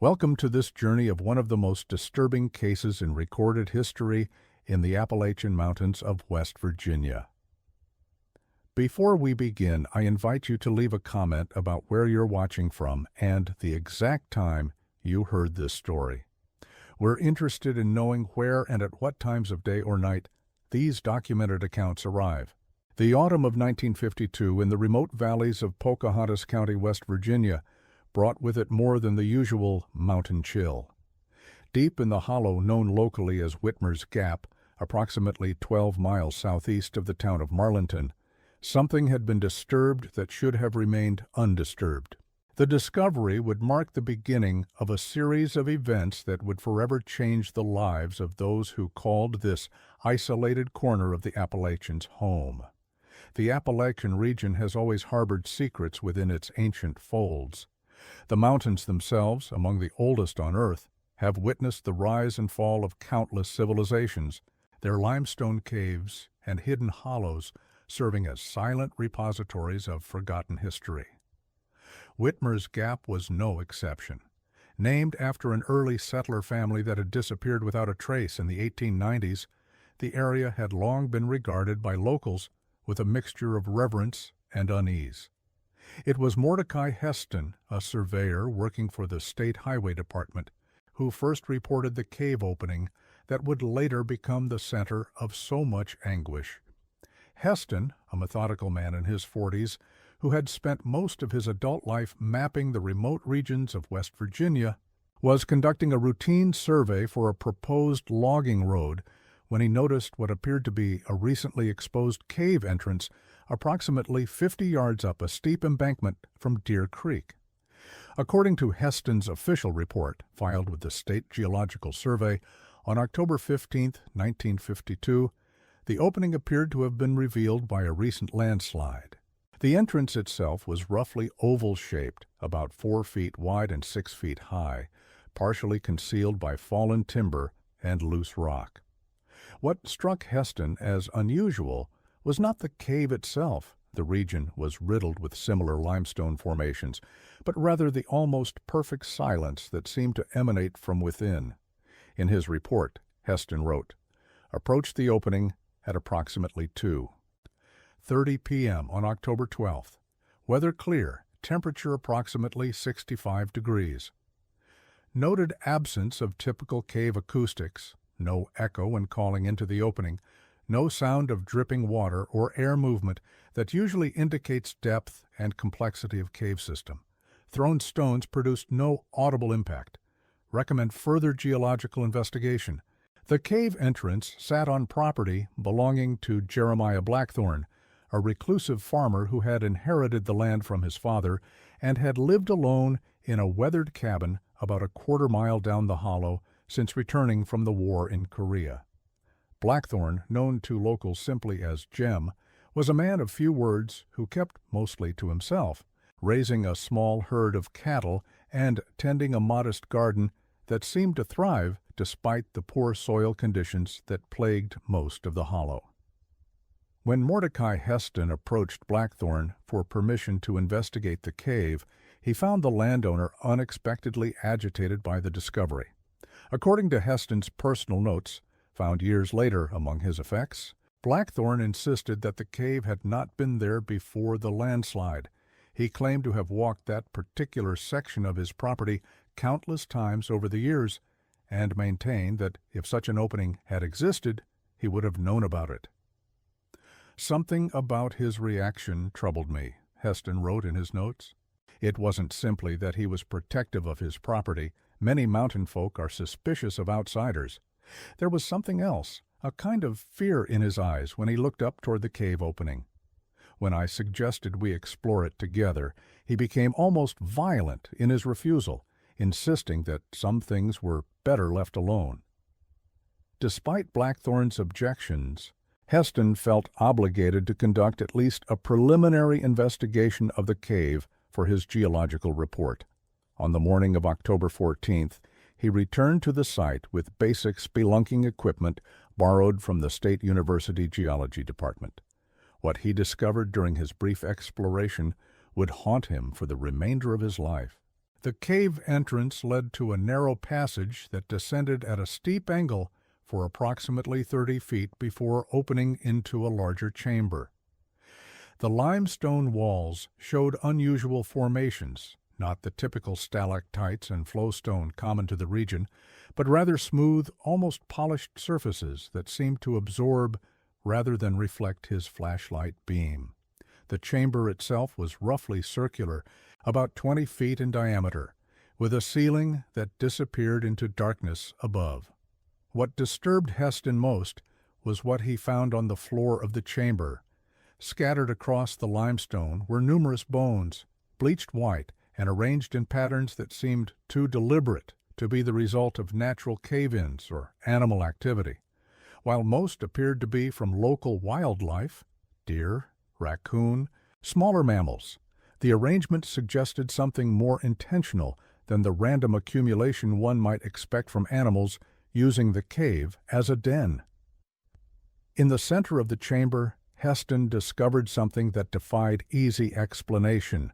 Welcome to this journey of one of the most disturbing cases in recorded history in the Appalachian Mountains of West Virginia. Before we begin, I invite you to leave a comment about where you're watching from and the exact time you heard this story. We're interested in knowing where and at what times of day or night these documented accounts arrive. The autumn of 1952 in the remote valleys of Pocahontas County, West Virginia, brought with it more than the usual mountain chill. Deep in the hollow known locally as Whitmer's Gap, approximately 12 miles southeast of the town of Marlinton, something had been disturbed that should have remained undisturbed. The discovery would mark the beginning of a series of events that would forever change the lives of those who called this isolated corner of the Appalachians home. The Appalachian region has always harbored secrets within its ancient folds. The mountains themselves, among the oldest on Earth, have witnessed the rise and fall of countless civilizations, their limestone caves and hidden hollows serving as silent repositories of forgotten history. Whitmer's Gap was no exception. Named after an early settler family that had disappeared without a trace in the 1890s, the area had long been regarded by locals with a mixture of reverence and unease. It was Mordecai Heston, a surveyor working for the State Highway Department, who first reported the cave opening that would later become the center of so much anguish. Heston, a methodical man in his 40s, who had spent most of his adult life mapping the remote regions of West Virginia, was conducting a routine survey for a proposed logging road when he noticed what appeared to be a recently exposed cave entrance approximately 50 yards up a steep embankment from Deer Creek. According to Heston's official report, filed with the State Geological Survey on October 15, 1952, the opening appeared to have been revealed by a recent landslide. The entrance itself was roughly oval-shaped, about 4 feet wide and 6 feet high, partially concealed by fallen timber and loose rock. What struck Heston as unusual was not the cave itself. The region was riddled with similar limestone formations, but rather the almost perfect silence that seemed to emanate from within. In his report, Heston wrote, "Approached the opening at approximately 2:30 p.m. on October 12th. Weather clear, temperature approximately 65 degrees. Noted absence of typical cave acoustics, no echo when calling into the opening, no sound of dripping water or air movement that usually indicates depth and complexity of cave system. Thrown stones produced no audible impact. Recommend further geological investigation. The cave entrance sat on property belonging to Jeremiah Blackthorne, a reclusive farmer who had inherited the land from his father and had lived alone in a weathered cabin about a quarter-mile down the hollow since returning from the war in Korea. Blackthorne, known to locals simply as Jem, was a man of few words who kept mostly to himself, raising a small herd of cattle and tending a modest garden that seemed to thrive despite the poor soil conditions that plagued most of the hollow. When Mordecai Heston approached Blackthorne for permission to investigate the cave, he found the landowner unexpectedly agitated by the discovery. According to Heston's personal notes, found years later among his effects, Blackthorne insisted that the cave had not been there before the landslide. He claimed to have walked that particular section of his property countless times over the years, and maintained that if such an opening had existed, he would have known about it. Something about his reaction troubled me, Heston wrote in his notes. It wasn't simply that he was protective of his property. Many mountain folk are suspicious of outsiders. There was something else, a kind of fear in his eyes when he looked up toward the cave opening. When I suggested we explore it together, he became almost violent in his refusal, insisting that some things were better left alone. Despite Blackthorne's objections, Heston felt obligated to conduct at least a preliminary investigation of the cave for his geological report. On the morning of October 14th, he returned to the site with basic spelunking equipment borrowed from the State University Geology Department. What he discovered during his brief exploration would haunt him for the remainder of his life. The cave entrance led to a narrow passage that descended at a steep angle for approximately 30 feet before opening into a larger chamber. The limestone walls showed unusual formations, not the typical stalactites and flowstone common to the region, but rather smooth, almost polished surfaces that seemed to absorb rather than reflect his flashlight beam. The chamber itself was roughly circular, about 20 feet in diameter, with a ceiling that disappeared into darkness above. What disturbed Heston most was what he found on the floor of the chamber. Scattered across the limestone were numerous bones, bleached white and arranged in patterns that seemed too deliberate to be the result of natural cave-ins or animal activity. While most appeared to be from local wildlife, deer, raccoon, smaller mammals, the arrangement suggested something more intentional than the random accumulation one might expect from animals using the cave as a den. In the center of the chamber, Heston discovered something that defied easy explanation.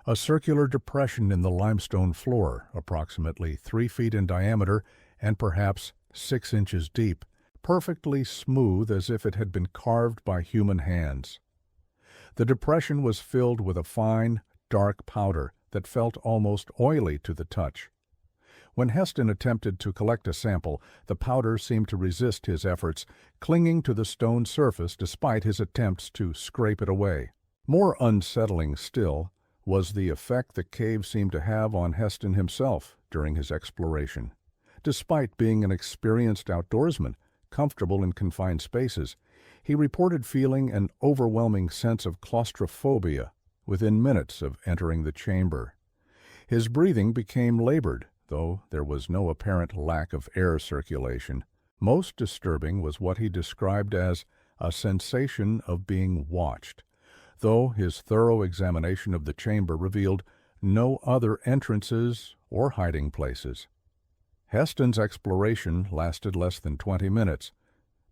A circular depression in the limestone floor, approximately 3 feet in diameter and perhaps 6 inches deep, perfectly smooth as if it had been carved by human hands. The depression was filled with a fine, dark powder that felt almost oily to the touch. When Heston attempted to collect a sample, the powder seemed to resist his efforts, clinging to the stone surface despite his attempts to scrape it away. More unsettling still was the effect the cave seemed to have on Heston himself during his exploration. Despite being an experienced outdoorsman, comfortable in confined spaces, he reported feeling an overwhelming sense of claustrophobia within minutes of entering the chamber. His breathing became labored, though there was no apparent lack of air circulation. Most disturbing was what he described as a sensation of being watched, though his thorough examination of the chamber revealed no other entrances or hiding places. Heston's exploration lasted less than 20 minutes,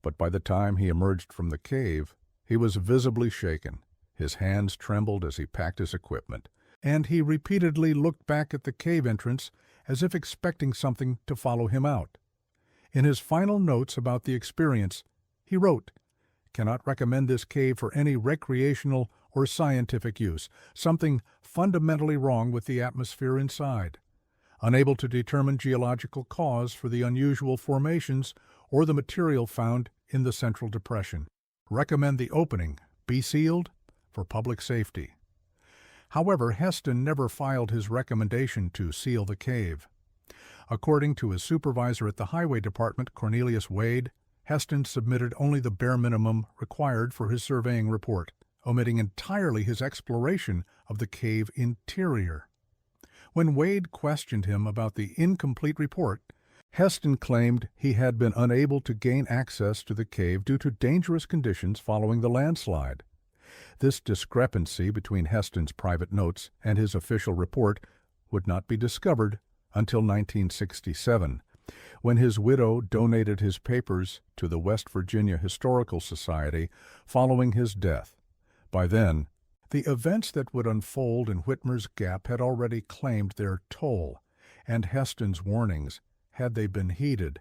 but by the time he emerged from the cave, he was visibly shaken. His hands trembled as he packed his equipment, and he repeatedly looked back at the cave entrance as if expecting something to follow him out. In his final notes about the experience, he wrote, "Cannot recommend this cave for any recreational or scientific use. Something fundamentally wrong with the atmosphere inside. Unable to determine geological cause for the unusual formations or the material found in the central depression. Recommend the opening be sealed for public safety." However, Heston never filed his recommendation to seal the cave. According to his supervisor at the Highway Department, Cornelius Wade, Heston submitted only the bare minimum required for his surveying report, omitting entirely his exploration of the cave interior. When Wade questioned him about the incomplete report, Heston claimed he had been unable to gain access to the cave due to dangerous conditions following the landslide. This discrepancy between Heston's private notes and his official report would not be discovered until 1967, when his widow donated his papers to the West Virginia Historical Society following his death. By then, the events that would unfold in Whitmer's Gap had already claimed their toll, and Heston's warnings, had they been heeded,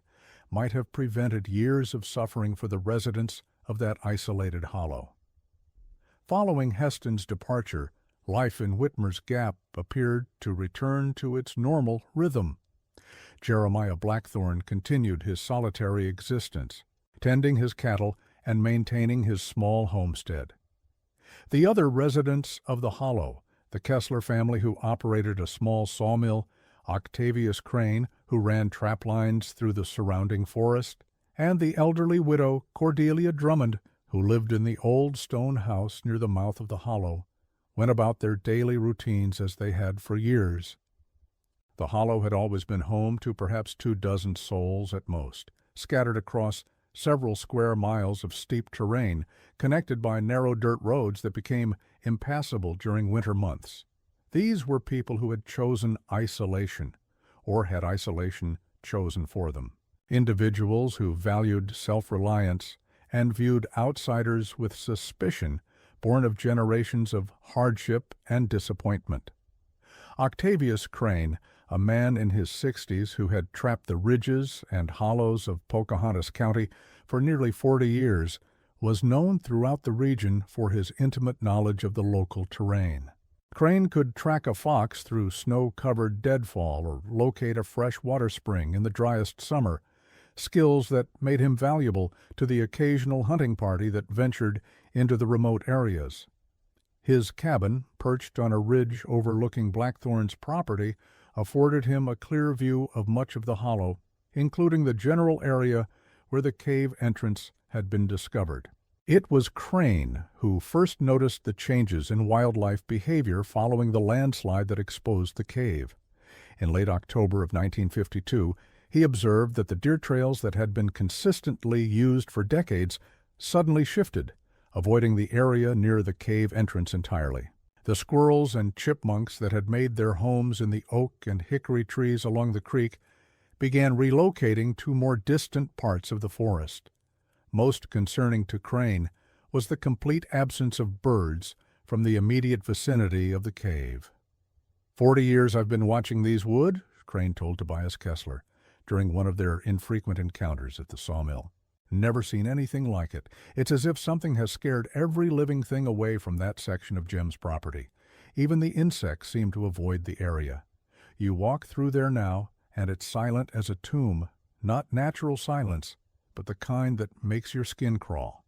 might have prevented years of suffering for the residents of that isolated hollow. Following Heston's departure, life in Whitmer's Gap appeared to return to its normal rhythm. Jeremiah Blackthorne continued his solitary existence, tending his cattle and maintaining his small homestead. The other residents of the hollow, the Kessler family who operated a small sawmill, Octavius Crane, who ran trap lines through the surrounding forest, and the elderly widow Cordelia Drummond, who lived in the old stone house near the mouth of the hollow, went about their daily routines as they had for years. The hollow had always been home to perhaps 24 souls at most, scattered across several square miles of steep terrain, connected by narrow dirt roads that became impassable during winter months. These were people who had chosen isolation, or had isolation chosen for them. Individuals who valued self-reliance and viewed outsiders with suspicion, born of generations of hardship and disappointment. Octavius Crane, a man in his 60s who had trapped the ridges and hollows of Pocahontas County for nearly 40 years, was known throughout the region for his intimate knowledge of the local terrain. Crane could track a fox through snow-covered deadfall or locate a fresh water spring in the driest summer, skills that made him valuable to the occasional hunting party that ventured into the remote areas. His cabin, perched on a ridge overlooking Blackthorn's property, afforded him a clear view of much of the hollow, including the general area where the cave entrance had been discovered. It was Crane who first noticed the changes in wildlife behavior following the landslide that exposed the cave. In late October of 1952, he observed that the deer trails that had been consistently used for decades suddenly shifted, avoiding the area near the cave entrance entirely. The squirrels and chipmunks that had made their homes in the oak and hickory trees along the creek began relocating to more distant parts of the forest. Most concerning to Crane was the complete absence of birds from the immediate vicinity of the cave. 40 years I've been watching these wood, Crane told Tobias Kessler during one of their infrequent encounters at the sawmill. Never seen anything like it. It's as if something has scared every living thing away from that section of Jim's property. Even the insects seem to avoid the area. You walk through there now, and it's silent as a tomb, not natural silence, but the kind that makes your skin crawl.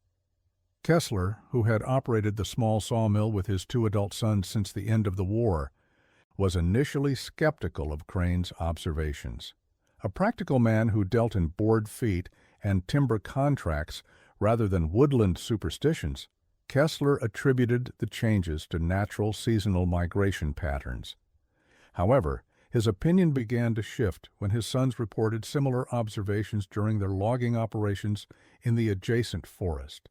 Kessler, who had operated the small sawmill with his 2 adult sons since the end of the war, was initially skeptical of Crane's observations. A practical man who dealt in board feet and timber contracts rather than woodland superstitions, Kessler attributed the changes to natural seasonal migration patterns. However, his opinion began to shift when his sons reported similar observations during their logging operations in the adjacent forest.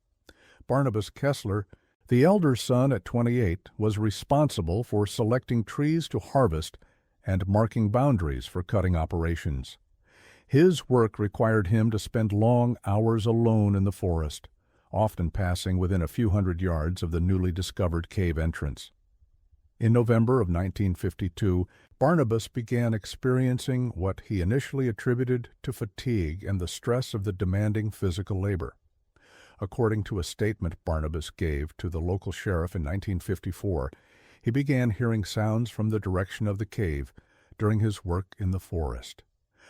Barnabas Kessler, the elder son at 28, was responsible for selecting trees to harvest and marking boundaries for cutting operations. His work required him to spend long hours alone in the forest, often passing within a few hundred yards of the newly discovered cave entrance. In November of 1952, Barnabas began experiencing what he initially attributed to fatigue and the stress of the demanding physical labor. According to a statement Barnabas gave to the local sheriff in 1954, he began hearing sounds from the direction of the cave during his work in the forest.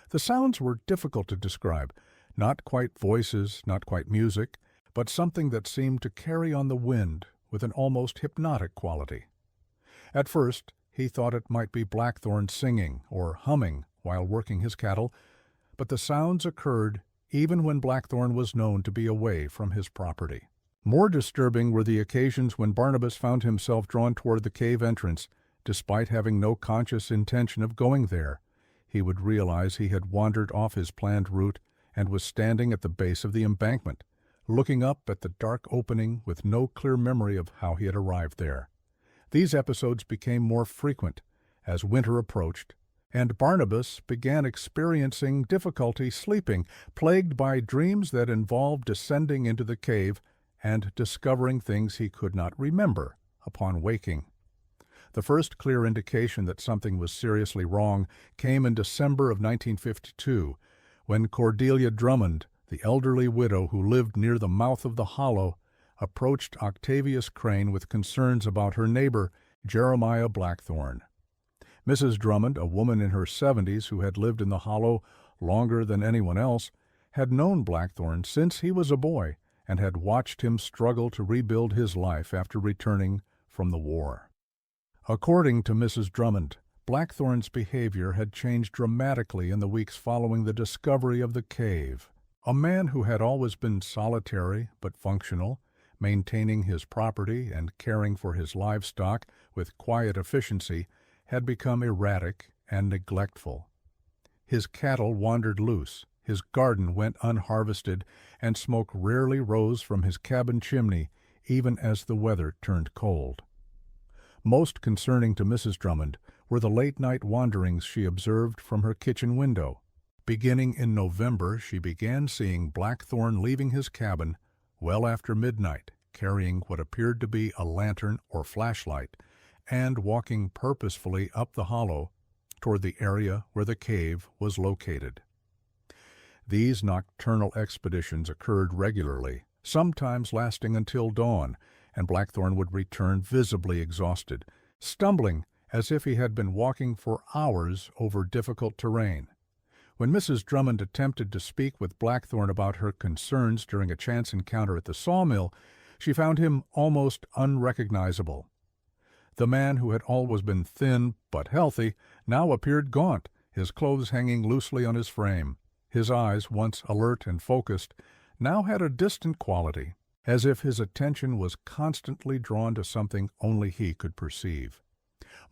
The sounds were difficult to describe, not quite voices, not quite music, but something that seemed to carry on the wind with an almost hypnotic quality. At first, he thought it might be Blackthorn singing or humming while working his cattle, but the sounds occurred even when Blackthorn was known to be away from his property. More disturbing were the occasions when Barnabas found himself drawn toward the cave entrance, despite having no conscious intention of going there. He would realize he had wandered off his planned route and was standing at the base of the embankment, looking up at the dark opening with no clear memory of how he had arrived there. These episodes became more frequent as winter approached, and Barnabas began experiencing difficulty sleeping, plagued by dreams that involved descending into the cave and discovering things he could not remember upon waking. The first clear indication that something was seriously wrong came in December of 1952, when Cordelia Drummond, the elderly widow who lived near the mouth of the hollow, approached Octavius Crane with concerns about her neighbor, Jeremiah Blackthorn. Mrs. Drummond, a woman in her 70s who had lived in the hollow longer than anyone else, had known Blackthorn since he was a boy and had watched him struggle to rebuild his life after returning from the war. According to Mrs. Drummond, Blackthorn's behavior had changed dramatically in the weeks following the discovery of the cave. A man who had always been solitary but functional, maintaining his property and caring for his livestock with quiet efficiency, had become erratic and neglectful. His cattle wandered loose, his garden went unharvested, and smoke rarely rose from his cabin chimney even as the weather turned cold. Most concerning to Mrs. Drummond were the late-night wanderings she observed from her kitchen window. Beginning in November, she began seeing Blackthorn leaving his cabin well after midnight, carrying what appeared to be a lantern or flashlight, and walking purposefully up the hollow toward the area where the cave was located. These nocturnal expeditions occurred regularly, sometimes lasting until dawn, and Blackthorne would return visibly exhausted, stumbling as if he had been walking for hours over difficult terrain. When Mrs. Drummond attempted to speak with Blackthorne about her concerns during a chance encounter at the sawmill, she found him almost unrecognizable. The man who had always been thin but healthy now appeared gaunt, his clothes hanging loosely on his frame. His eyes, once alert and focused, now had a distant quality, as if his attention was constantly drawn to something only he could perceive.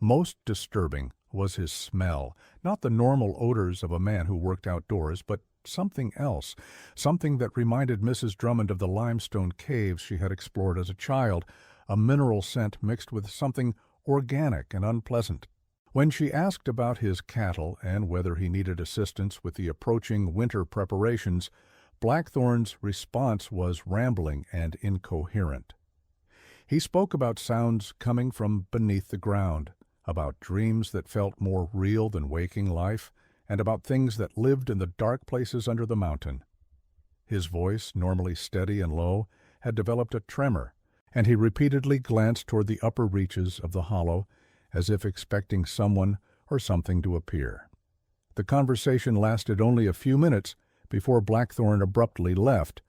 Most disturbing was his smell, not the normal odors of a man who worked outdoors, but something else, something that reminded Mrs. Drummond of the limestone caves she had explored as a child, a mineral scent mixed with something organic and unpleasant. When she asked about his cattle and whether he needed assistance with the approaching winter preparations, Blackthorne's response was rambling and incoherent. He spoke about sounds coming from beneath the ground, about dreams that felt more real than waking life, and about things that lived in the dark places under the mountain. His voice, normally steady and low, had developed a tremor, and he repeatedly glanced toward the upper reaches of the hollow, as if expecting someone or something to appear. The conversation lasted only a few minutes before Blackthorne abruptly left,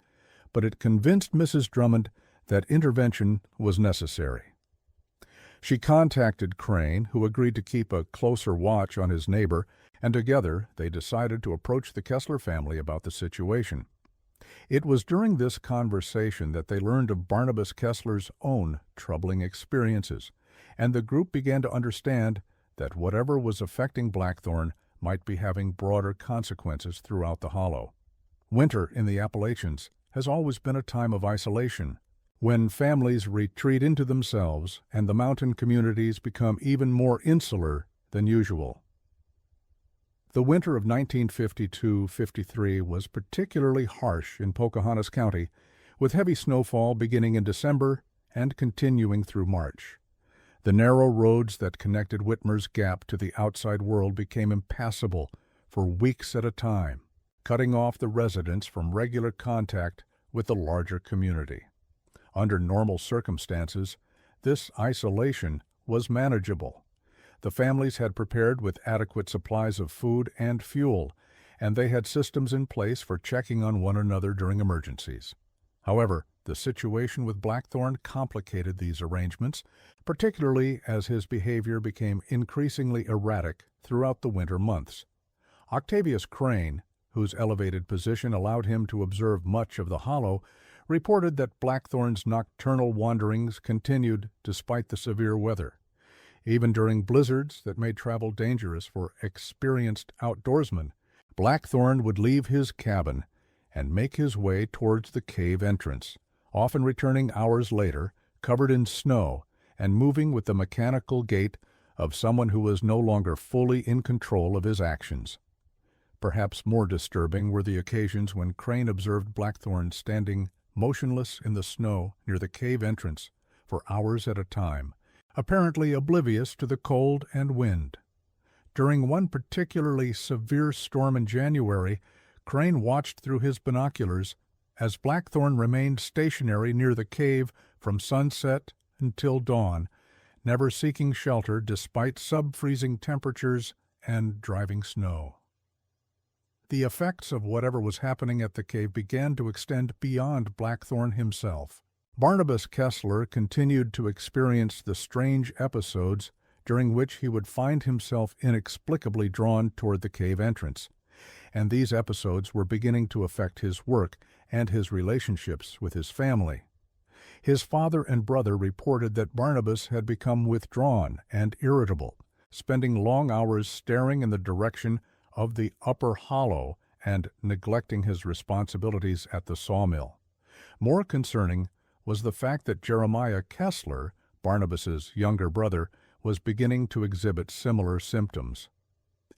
but it convinced Mrs. Drummond that intervention was necessary. She contacted Crane, who agreed to keep a closer watch on his neighbor, and together they decided to approach the Kessler family about the situation. It was during this conversation that they learned of Barnabas Kessler's own troubling experiences, and the group began to understand that whatever was affecting Blackthorne might be having broader consequences throughout the hollow. Winter in the Appalachians has always been a time of isolation, when families retreat into themselves and the mountain communities become even more insular than usual. The winter of 1952-53 was particularly harsh in Pocahontas County, with heavy snowfall beginning in December and continuing through March. The narrow roads that connected Whitmer's Gap to the outside world became impassable for weeks at a time, cutting off the residents from regular contact with the larger community. Under normal circumstances, this isolation was manageable. The families had prepared with adequate supplies of food and fuel, and they had systems in place for checking on one another during emergencies. However, the situation with Blackthorne complicated these arrangements, particularly as his behavior became increasingly erratic throughout the winter months. Octavius Crane, whose elevated position allowed him to observe much of the hollow, reported that Blackthorne's nocturnal wanderings continued despite the severe weather. Even during blizzards that made travel dangerous for experienced outdoorsmen, Blackthorne would leave his cabin and make his way towards the cave entrance, often returning hours later, covered in snow and moving with the mechanical gait of someone who was no longer fully in control of his actions. Perhaps more disturbing were the occasions when Crane observed Blackthorne standing motionless in the snow near the cave entrance for hours at a time, apparently oblivious to the cold and wind. During one particularly severe storm in January, Crane watched through his binoculars as Blackthorne remained stationary near the cave from sunset until dawn, never seeking shelter despite sub-freezing temperatures and driving snow. The effects of whatever was happening at the cave began to extend beyond Blackthorne himself. Barnabas Kessler continued to experience the strange episodes during which he would find himself inexplicably drawn toward the cave entrance, and these episodes were beginning to affect his work and his relationships with his family. His father and brother reported that Barnabas had become withdrawn and irritable, spending long hours staring in the direction of the upper hollow and neglecting his responsibilities at the sawmill. More concerning was the fact that Jeremiah Kessler, Barnabas's younger brother, was beginning to exhibit similar symptoms.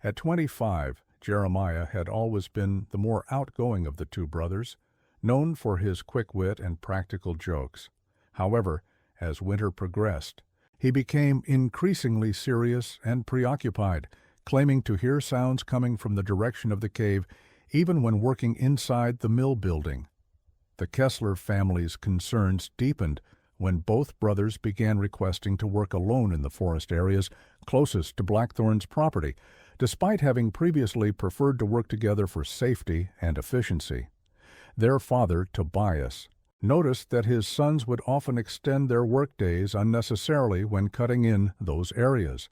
At 25, Jeremiah had always been the more outgoing of the two brothers, known for his quick wit and practical jokes. However, as winter progressed, He became increasingly serious and preoccupied, claiming to hear sounds coming from the direction of the cave even when working inside the mill building. The Kessler family's concerns deepened when both brothers began requesting to work alone in the forest areas closest to Blackthorn's property, despite having previously preferred to work together for safety and efficiency. Their father, Tobias, noticed that his sons would often extend their workdays unnecessarily when cutting in those areas,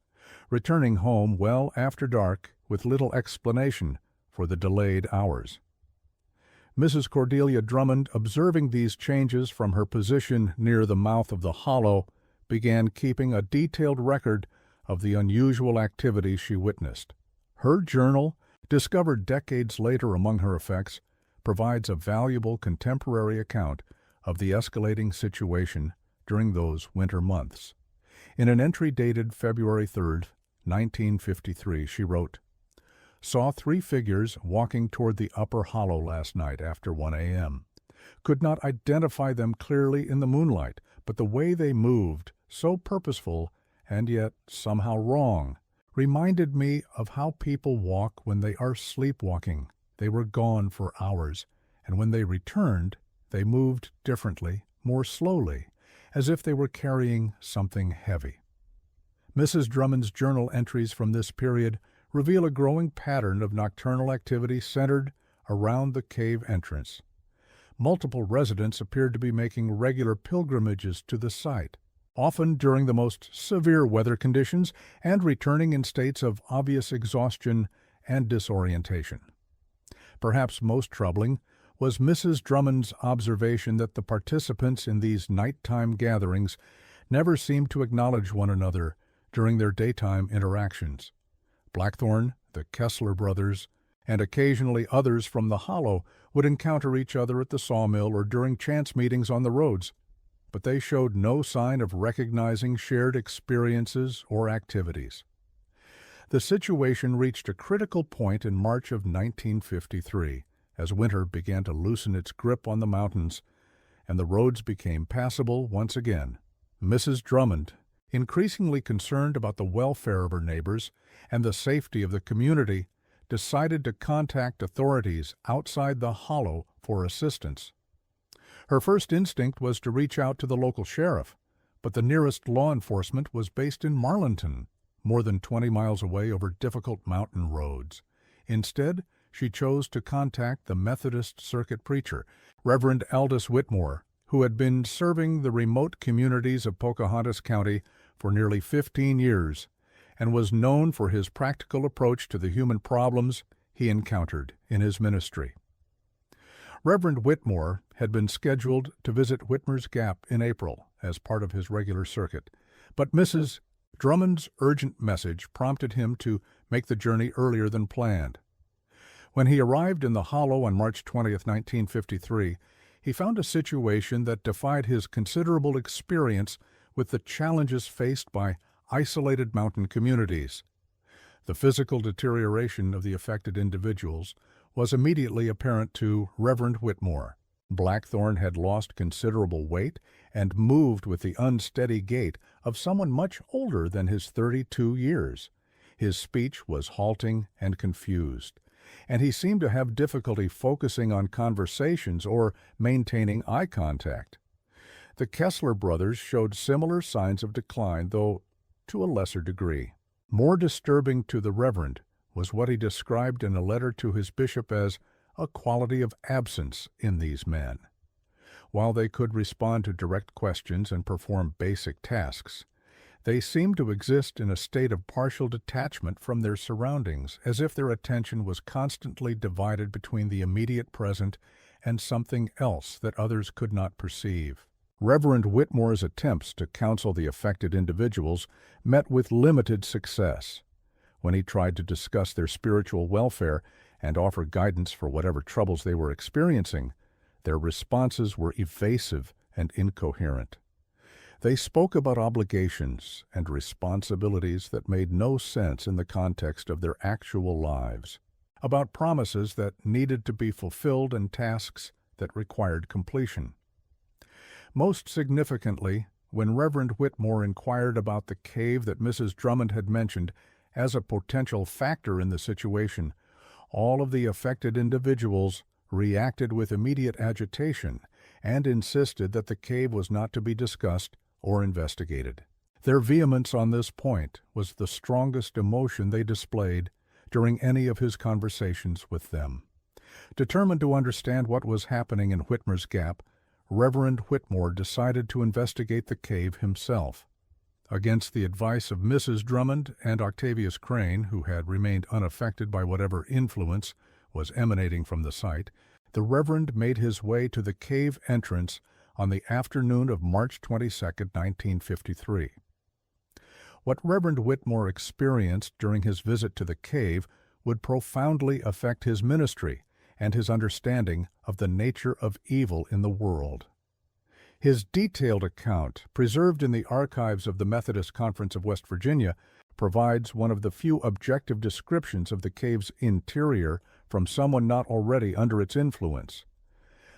returning home well after dark with little explanation for the delayed hours. Mrs. Cordelia Drummond, observing these changes from her position near the mouth of the hollow, began keeping a detailed record of the unusual activity she witnessed. Her journal, discovered decades later among her effects, provides a valuable contemporary account of the escalating situation during those winter months. In an entry dated February 3, 1953, she wrote, "Saw 3 figures walking toward the upper hollow last night after 1 a.m. Could not identify them clearly in the moonlight, but the way they moved, so purposeful and yet somehow wrong, reminded me of how people walk when they are sleepwalking. They were gone for hours, and when they returned, they moved differently, more slowly, as if they were carrying something heavy." Mrs. Drummond's journal entries from this period reveal a growing pattern of nocturnal activity centered around the cave entrance. Multiple residents appeared to be making regular pilgrimages to the site, often during the most severe weather conditions, and returning in states of obvious exhaustion and disorientation. Perhaps most troubling was Mrs. Drummond's observation that the participants in these nighttime gatherings never seemed to acknowledge one another during their daytime interactions. Blackthorn, the Kessler brothers, and occasionally others from the hollow would encounter each other at the sawmill or during chance meetings on the roads, but they showed no sign of recognizing shared experiences or activities. The situation reached a critical point in March of 1953, as winter began to loosen its grip on the mountains, and the roads became passable once again. Mrs. Drummond, increasingly concerned about the welfare of her neighbors and the safety of the community, decided to contact authorities outside the hollow for assistance. Her first instinct was to reach out to the local sheriff, but the nearest law enforcement was based in Marlinton, more than 20 miles away over difficult mountain roads. Instead, she chose to contact the Methodist circuit preacher, Reverend Whitmore, who had been serving the remote communities of Pocahontas County for nearly 15 years and was known for his practical approach to the human problems he encountered in his ministry. Reverend Whitmore had been scheduled to visit Whitmer's Gap in April as part of his regular circuit, but Mrs. Drummond's urgent message prompted him to make the journey earlier than planned. When he arrived in the hollow on March 20, 1953, he found a situation that defied his considerable experience with the challenges faced by isolated mountain communities. The physical deterioration of the affected individuals was immediately apparent to Reverend Whitmore. Blackthorn had lost considerable weight and moved with the unsteady gait of someone much older than his 32 years. His speech was halting and confused, and he seemed to have difficulty focusing on conversations or maintaining eye contact. The Kessler brothers showed similar signs of decline, though to a lesser degree. More disturbing to the Reverend was what he described in a letter to his bishop as a quality of absence in these men. While they could respond to direct questions and perform basic tasks, they seemed to exist in a state of partial detachment from their surroundings, as if their attention was constantly divided between the immediate present and something else that others could not perceive. Reverend Whitmore's attempts to counsel the affected individuals met with limited success. When he tried to discuss their spiritual welfare and offer guidance for whatever troubles they were experiencing, their responses were evasive and incoherent. They spoke about obligations and responsibilities that made no sense in the context of their actual lives, about promises that needed to be fulfilled and tasks that required completion. Most significantly, When Reverend Whitmore inquired about the cave that Mrs. Drummond had mentioned as a potential factor in the situation, all of the affected individuals reacted with immediate agitation and insisted that the cave was not to be discussed or investigated. Their vehemence on this point was the strongest emotion they displayed during any of his conversations with them. Determined to understand what was happening in Whitmer's Gap, Reverend Whitmore decided to investigate the cave himself. Against the advice of Mrs. Drummond and Octavius Crane, who had remained unaffected by whatever influence was emanating from the site, the Reverend made his way to the cave entrance on the afternoon of March 22, 1953. What Reverend Whitmore experienced during his visit to the cave would profoundly affect his ministry and his understanding of the nature of evil in the world. His detailed account, preserved in the archives of the Methodist Conference of West Virginia, provides one of the few objective descriptions of the cave's interior from someone not already under its influence.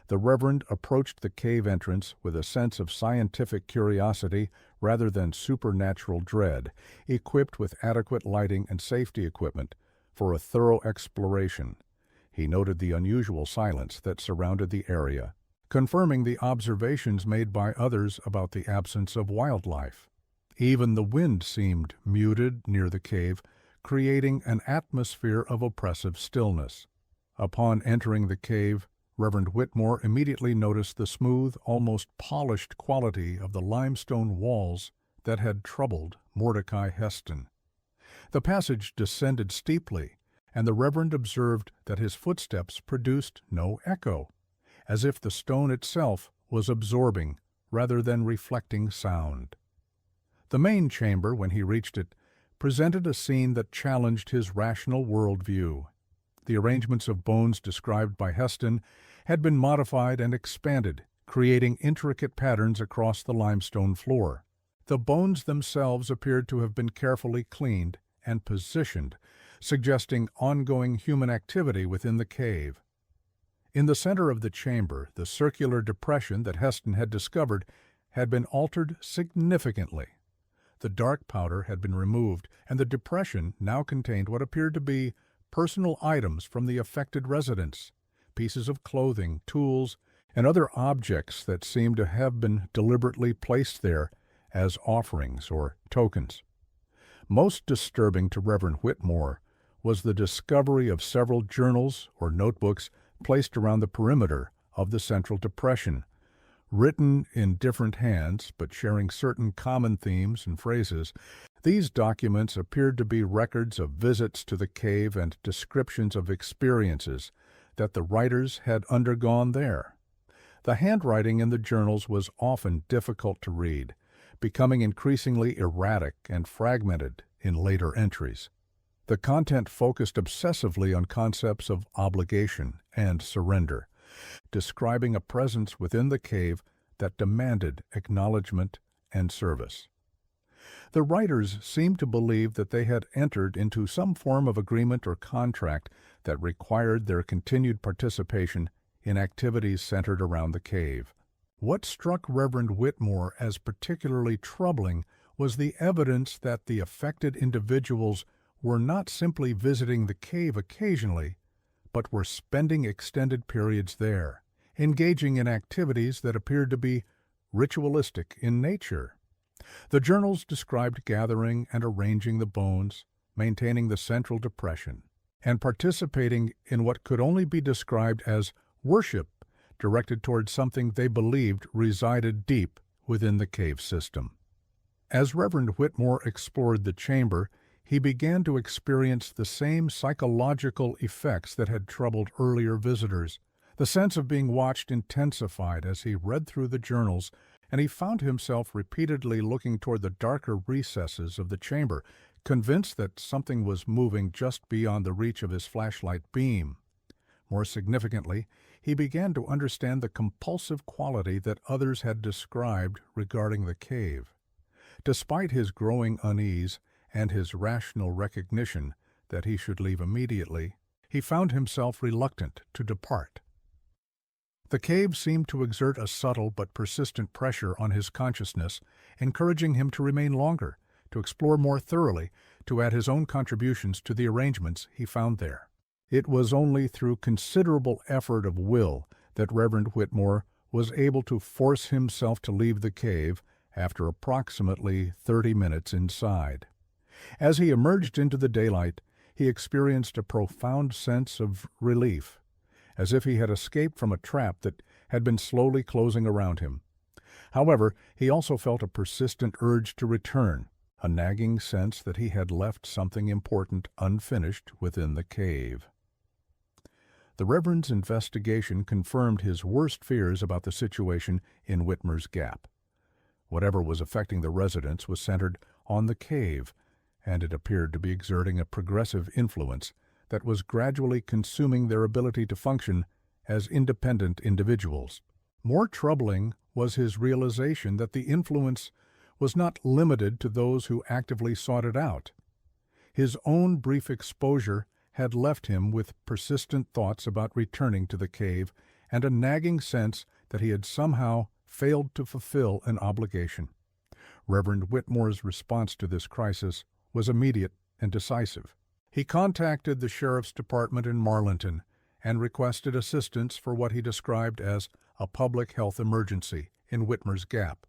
The Reverend approached the cave entrance with a sense of scientific curiosity rather than supernatural dread, equipped with adequate lighting and safety equipment for a thorough exploration. He noted the unusual silence that surrounded the area, confirming the observations made by others about the absence of wildlife. Even the wind seemed muted near the cave, creating an atmosphere of oppressive stillness. Upon entering the cave, Reverend Whitmore immediately noticed the smooth, almost polished quality of the limestone walls that had troubled Mordecai Heston. The passage descended steeply, and the Reverend observed that his footsteps produced no echo, as if the stone itself was absorbing rather than reflecting sound. The main chamber, when he reached it, presented a scene that challenged his rational worldview. The arrangements of bones described by Heston had been modified and expanded, creating intricate patterns across the limestone floor. The bones themselves appeared to have been carefully cleaned and positioned, suggesting ongoing human activity within the cave. In the center of the chamber, the circular depression that Heston had discovered had been altered significantly. The dark powder had been removed, and the depression now contained what appeared to be personal items from the affected residents, pieces of clothing, tools, and other objects that seemed to have been deliberately placed there as offerings or tokens. Most disturbing to Reverend Whitmore was the discovery of several journals or notebooks placed around the perimeter of the central depression, written in different hands but sharing certain common themes and phrases. These documents appeared to be records of visits to the cave and descriptions of experiences that the writers had undergone there. The handwriting in the journals was often difficult to read, becoming increasingly erratic and fragmented in later entries. The content focused obsessively on concepts of obligation and surrender, describing a presence within the cave that demanded acknowledgement and service. The writers seemed to believe that they had entered into some form of agreement or contract that required their continued participation in activities centered around the cave. What struck Reverend Whitmore as particularly troubling was the evidence that the affected individuals were not simply visiting the cave occasionally, but were spending extended periods there, engaging in activities that appeared to be ritualistic in nature. The journals described gathering and arranging the bones, maintaining the central depression, and participating in what could only be described as worship directed towards something they believed resided deep within the cave system. As Reverend Whitmore explored the chamber, he began to experience the same psychological effects that had troubled earlier visitors. The sense of being watched intensified as he read through the journals, and he found himself repeatedly looking toward the darker recesses of the chamber, convinced that something was moving just beyond the reach of his flashlight beam. More significantly, he began to understand the compulsive quality that others had described regarding the cave. Despite his growing unease and his rational recognition that he should leave immediately, he found himself reluctant to depart. The cave seemed to exert a subtle but persistent pressure on his consciousness, encouraging him to remain longer, to explore more thoroughly, to add his own contributions to the arrangements he found there. It was only through considerable effort of will that Reverend Whitmore was able to force himself to leave the cave after approximately 30 minutes inside. As he emerged into the daylight, he experienced a profound sense of relief, as if he had escaped from a trap that had been slowly closing around him. However, he also felt a persistent urge to return, a nagging sense that he had left something important unfinished within the cave. The Reverend's investigation confirmed his worst fears about the situation in Whitmer's Gap. Whatever was affecting the residents was centered on the cave, and it appeared to be exerting a progressive influence that was gradually consuming their ability to function as independent individuals. More troubling was his realization that the influence was not limited to those who actively sought it out. His own brief exposure had left him with persistent thoughts about returning to the cave and a nagging sense that he had somehow failed to fulfill an obligation. Reverend Whitmore's response to this crisis was immediate and decisive. He contacted the Sheriff's Department in Marlinton and requested assistance for what he described as a public health emergency in Whitmer's Gap.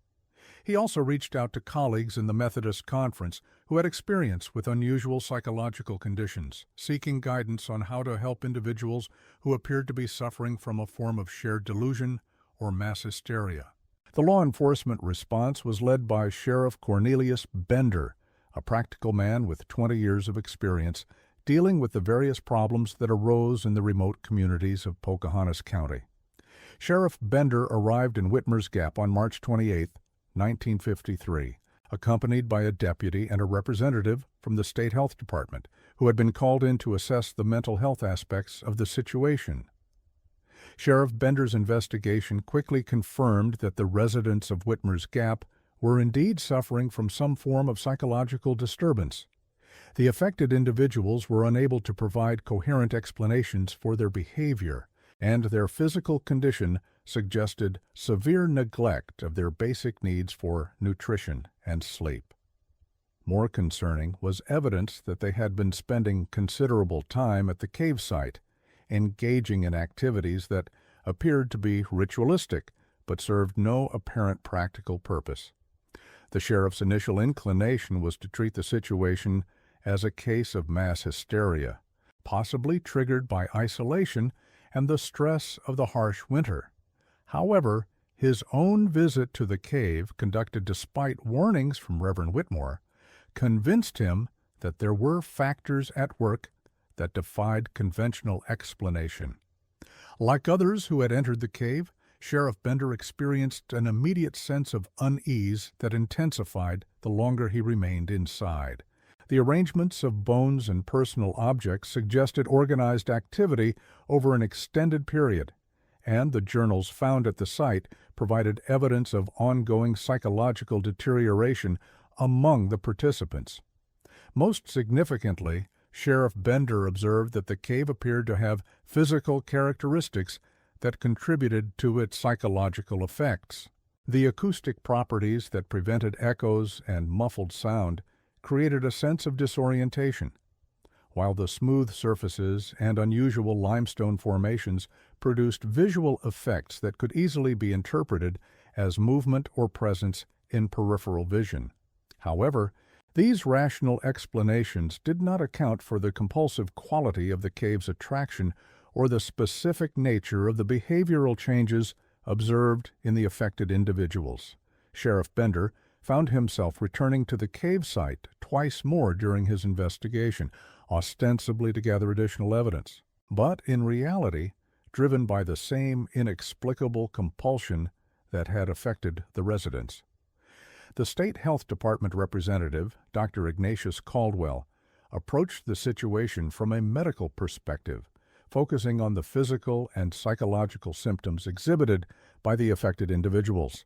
He also reached out to colleagues in the Methodist Conference who had experience with unusual psychological conditions, seeking guidance on how to help individuals who appeared to be suffering from a form of shared delusion or mass hysteria. The law enforcement response was led by Sheriff Cornelius Bender, a practical man with 20 years of experience dealing with the various problems that arose in the remote communities of Pocahontas County. Sheriff Bender arrived in Whitmer's Gap on March 28, 1953, accompanied by a deputy and a representative from the State Health Department, who had been called in to assess the mental health aspects of the situation. Sheriff Bender's investigation quickly confirmed that the residents of Whitmer's Gap were indeed suffering from some form of psychological disturbance. The affected individuals were unable to provide coherent explanations for their behavior, and their physical condition suggested severe neglect of their basic needs for nutrition and sleep. More concerning was evidence that they had been spending considerable time at the cave site, engaging in activities that appeared to be ritualistic but served no apparent practical purpose. The sheriff's initial inclination was to treat the situation as a case of mass hysteria, possibly triggered by isolation and the stress of the harsh winter. However, his own visit to the cave, conducted despite warnings from Reverend Whitmore, convinced him that there were factors at work that defied conventional explanation. Like others who had entered the cave, Sheriff Bender experienced an immediate sense of unease that intensified the longer he remained inside. The arrangements of bones and personal objects suggested organized activity over an extended period, and the journals found at the site provided evidence of ongoing psychological deterioration among the participants. Most significantly, Sheriff Bender observed that the cave appeared to have physical characteristics that contributed to its psychological effects. The acoustic properties that prevented echoes and muffled sound created a sense of disorientation, while the smooth surfaces and unusual limestone formations produced visual effects that could easily be interpreted as movement or presence in peripheral vision. However, these rational explanations did not account for the compulsive quality of the cave's attraction or the specific nature of the behavioral changes observed in the affected individuals. Sheriff Bender found himself returning to the cave site twice more during his investigation, ostensibly to gather additional evidence, but in reality driven by the same inexplicable compulsion that had affected the residents. The State Health Department representative, Dr. Ignatius Caldwell, approached the situation from a medical perspective, focusing on the physical and psychological symptoms exhibited by the affected individuals.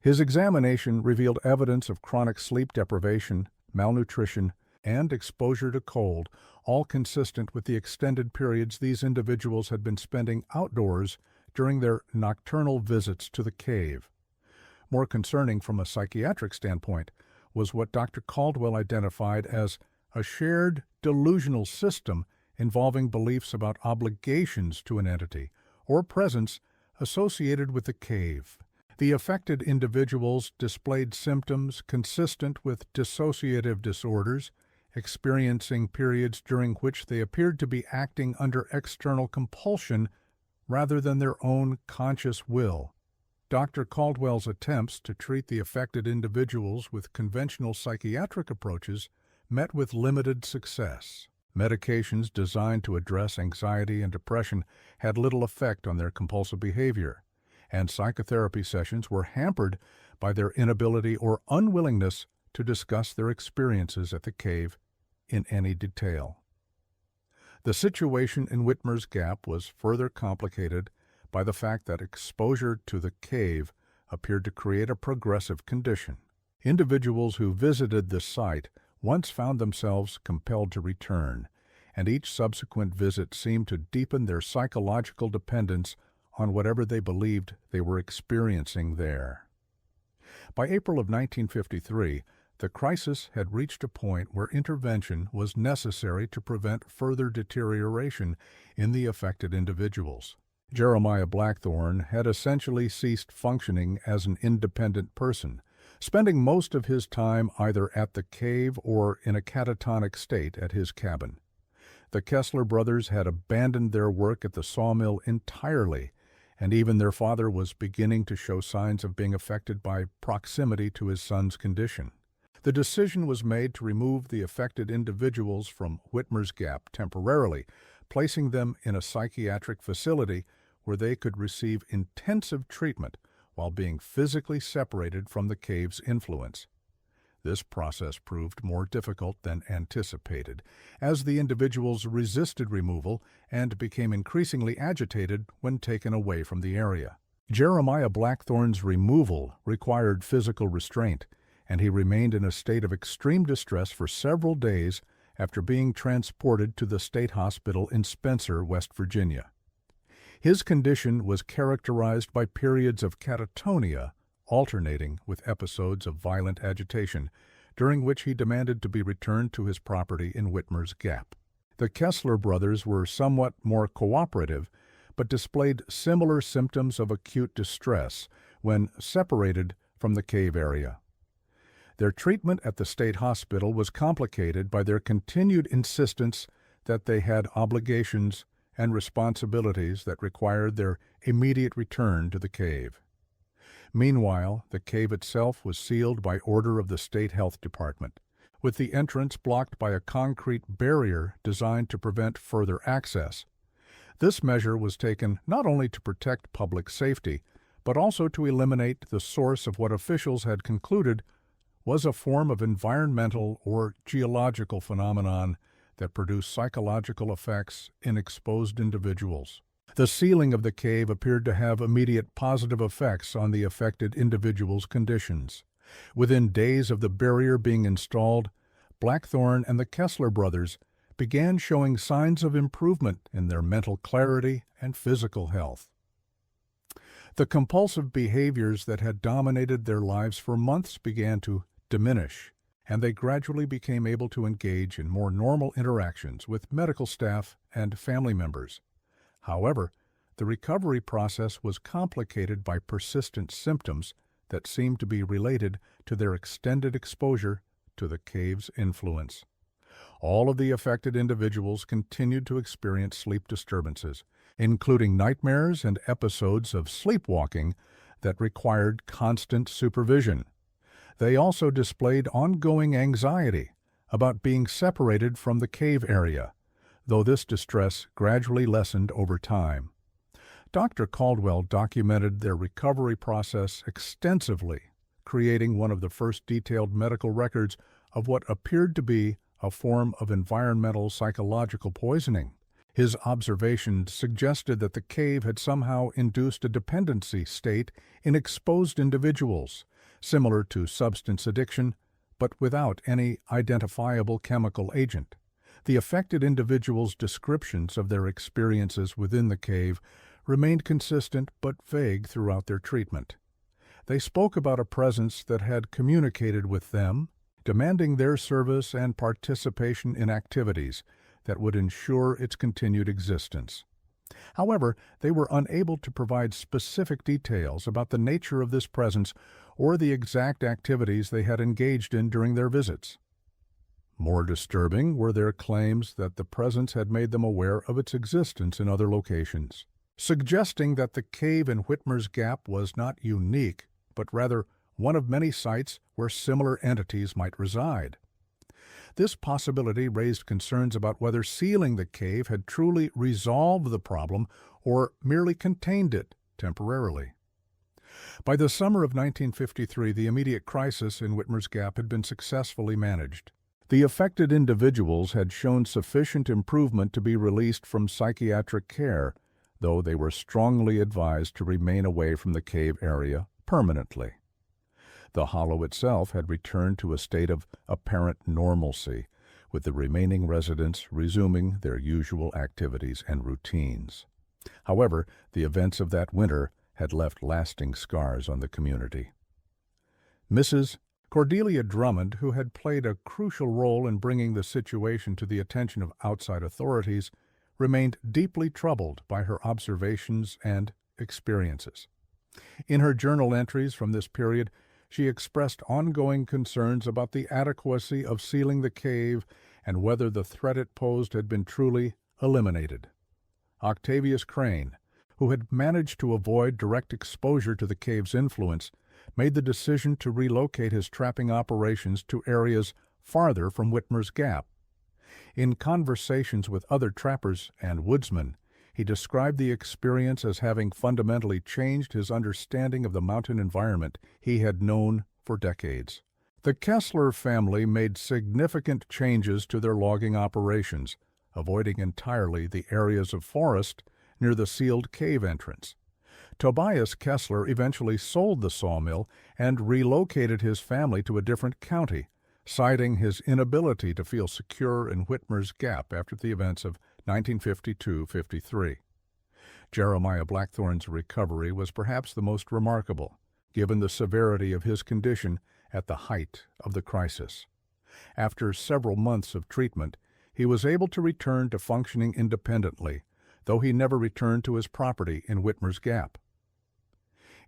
His examination revealed evidence of chronic sleep deprivation, malnutrition, and exposure to cold, all consistent with the extended periods these individuals had been spending outdoors during their nocturnal visits to the cave. More concerning from a psychiatric standpoint was what Dr. Caldwell identified as a shared delusional system involving beliefs about obligations to an entity or presence associated with the cave. The affected individuals displayed symptoms consistent with dissociative disorders, experiencing periods during which they appeared to be acting under external compulsion rather than their own conscious will. Dr. Caldwell's attempts to treat the affected individuals with conventional psychiatric approaches met with limited success. Medications designed to address anxiety and depression had little effect on their compulsive behavior, and psychotherapy sessions were hampered by their inability or unwillingness to discuss their experiences at the cave in any detail. The situation in Whitmer's Gap was further complicated by the fact that exposure to the cave appeared to create a progressive condition. Individuals who visited the site once found themselves compelled to return, and each subsequent visit seemed to deepen their psychological dependence on whatever they believed they were experiencing there. By April of 1953, the crisis had reached a point where intervention was necessary to prevent further deterioration in the affected individuals. Jeremiah Blackthorne had essentially ceased functioning as an independent person, spending most of his time either at the cave or in a catatonic state at his cabin. The Kessler brothers had abandoned their work at the sawmill entirely, and even their father was beginning to show signs of being affected by proximity to his son's condition. The decision was made to remove the affected individuals from Whitmer's Gap temporarily, placing them in a psychiatric facility where they could receive intensive treatment while being physically separated from the cave's influence. This process proved more difficult than anticipated, as the individuals resisted removal and became increasingly agitated when taken away from the area. Jeremiah Blackthorne's removal required physical restraint, and he remained in a state of extreme distress for several days after being transported to the state hospital in Spencer, West Virginia. His condition was characterized by periods of catatonia, alternating with episodes of violent agitation, during which he demanded to be returned to his property in Whitmer's Gap. The Kessler brothers were somewhat more cooperative, but displayed similar symptoms of acute distress when separated from the cave area. Their treatment at the state hospital was complicated by their continued insistence that they had obligations and responsibilities that required their immediate return to the cave. Meanwhile, the cave itself was sealed by order of the State Health Department, with the entrance blocked by a concrete barrier designed to prevent further access. This measure was taken not only to protect public safety, but also to eliminate the source of what officials had concluded was a form of environmental or geological phenomenon that produced psychological effects in exposed individuals. The sealing of the cave appeared to have immediate positive effects on the affected individuals' conditions. Within days of the barrier being installed, Blackthorne and the Kessler brothers began showing signs of improvement in their mental clarity and physical health. The compulsive behaviors that had dominated their lives for months began to diminish, and they gradually became able to engage in more normal interactions with medical staff and family members. However, the recovery process was complicated by persistent symptoms that seemed to be related to their extended exposure to the cave's influence. All of the affected individuals continued to experience sleep disturbances, including nightmares and episodes of sleepwalking that required constant supervision. They also displayed ongoing anxiety about being separated from the cave area, though this distress gradually lessened over time. Dr. Caldwell documented their recovery process extensively, creating one of the first detailed medical records of what appeared to be a form of environmental psychological poisoning. His observations suggested that the cave had somehow induced a dependency state in exposed individuals, similar to substance addiction, but without any identifiable chemical agent. The affected individuals' descriptions of their experiences within the cave remained consistent but vague throughout their treatment. They spoke about a presence that had communicated with them, demanding their service and participation in activities that would ensure its continued existence. However, they were unable to provide specific details about the nature of this presence or the exact activities they had engaged in during their visits. More disturbing were their claims that the presence had made them aware of its existence in other locations, suggesting that the cave in Whitmer's Gap was not unique, but rather one of many sites where similar entities might reside. This possibility raised concerns about whether sealing the cave had truly resolved the problem or merely contained it temporarily. By the summer of 1953, the immediate crisis in Whitmer's Gap had been successfully managed. The affected individuals had shown sufficient improvement to be released from psychiatric care, though they were strongly advised to remain away from the cave area permanently. The hollow itself had returned to a state of apparent normalcy, with the remaining residents resuming their usual activities and routines. However, the events of that winter had left lasting scars on the community. Mrs. Cordelia Drummond, who had played a crucial role in bringing the situation to the attention of outside authorities, remained deeply troubled by her observations and experiences. In her journal entries from this period, she expressed ongoing concerns about the adequacy of sealing the cave and whether the threat it posed had been truly eliminated. Octavius Crane, who had managed to avoid direct exposure to the cave's influence, made the decision to relocate his trapping operations to areas farther from Whitmer's Gap. In conversations with other trappers and woodsmen, he described the experience as having fundamentally changed his understanding of the mountain environment he had known for decades. The Kessler family made significant changes to their logging operations, avoiding entirely the areas of forest near the sealed cave entrance. Tobias Kessler eventually sold the sawmill and relocated his family to a different county, citing his inability to feel secure in Whitmer's Gap after the events of 1952-53. Jeremiah Blackthorne's recovery was perhaps the most remarkable, given the severity of his condition at the height of the crisis. After several months of treatment, he was able to return to functioning independently, though he never returned to his property in Whitmer's Gap.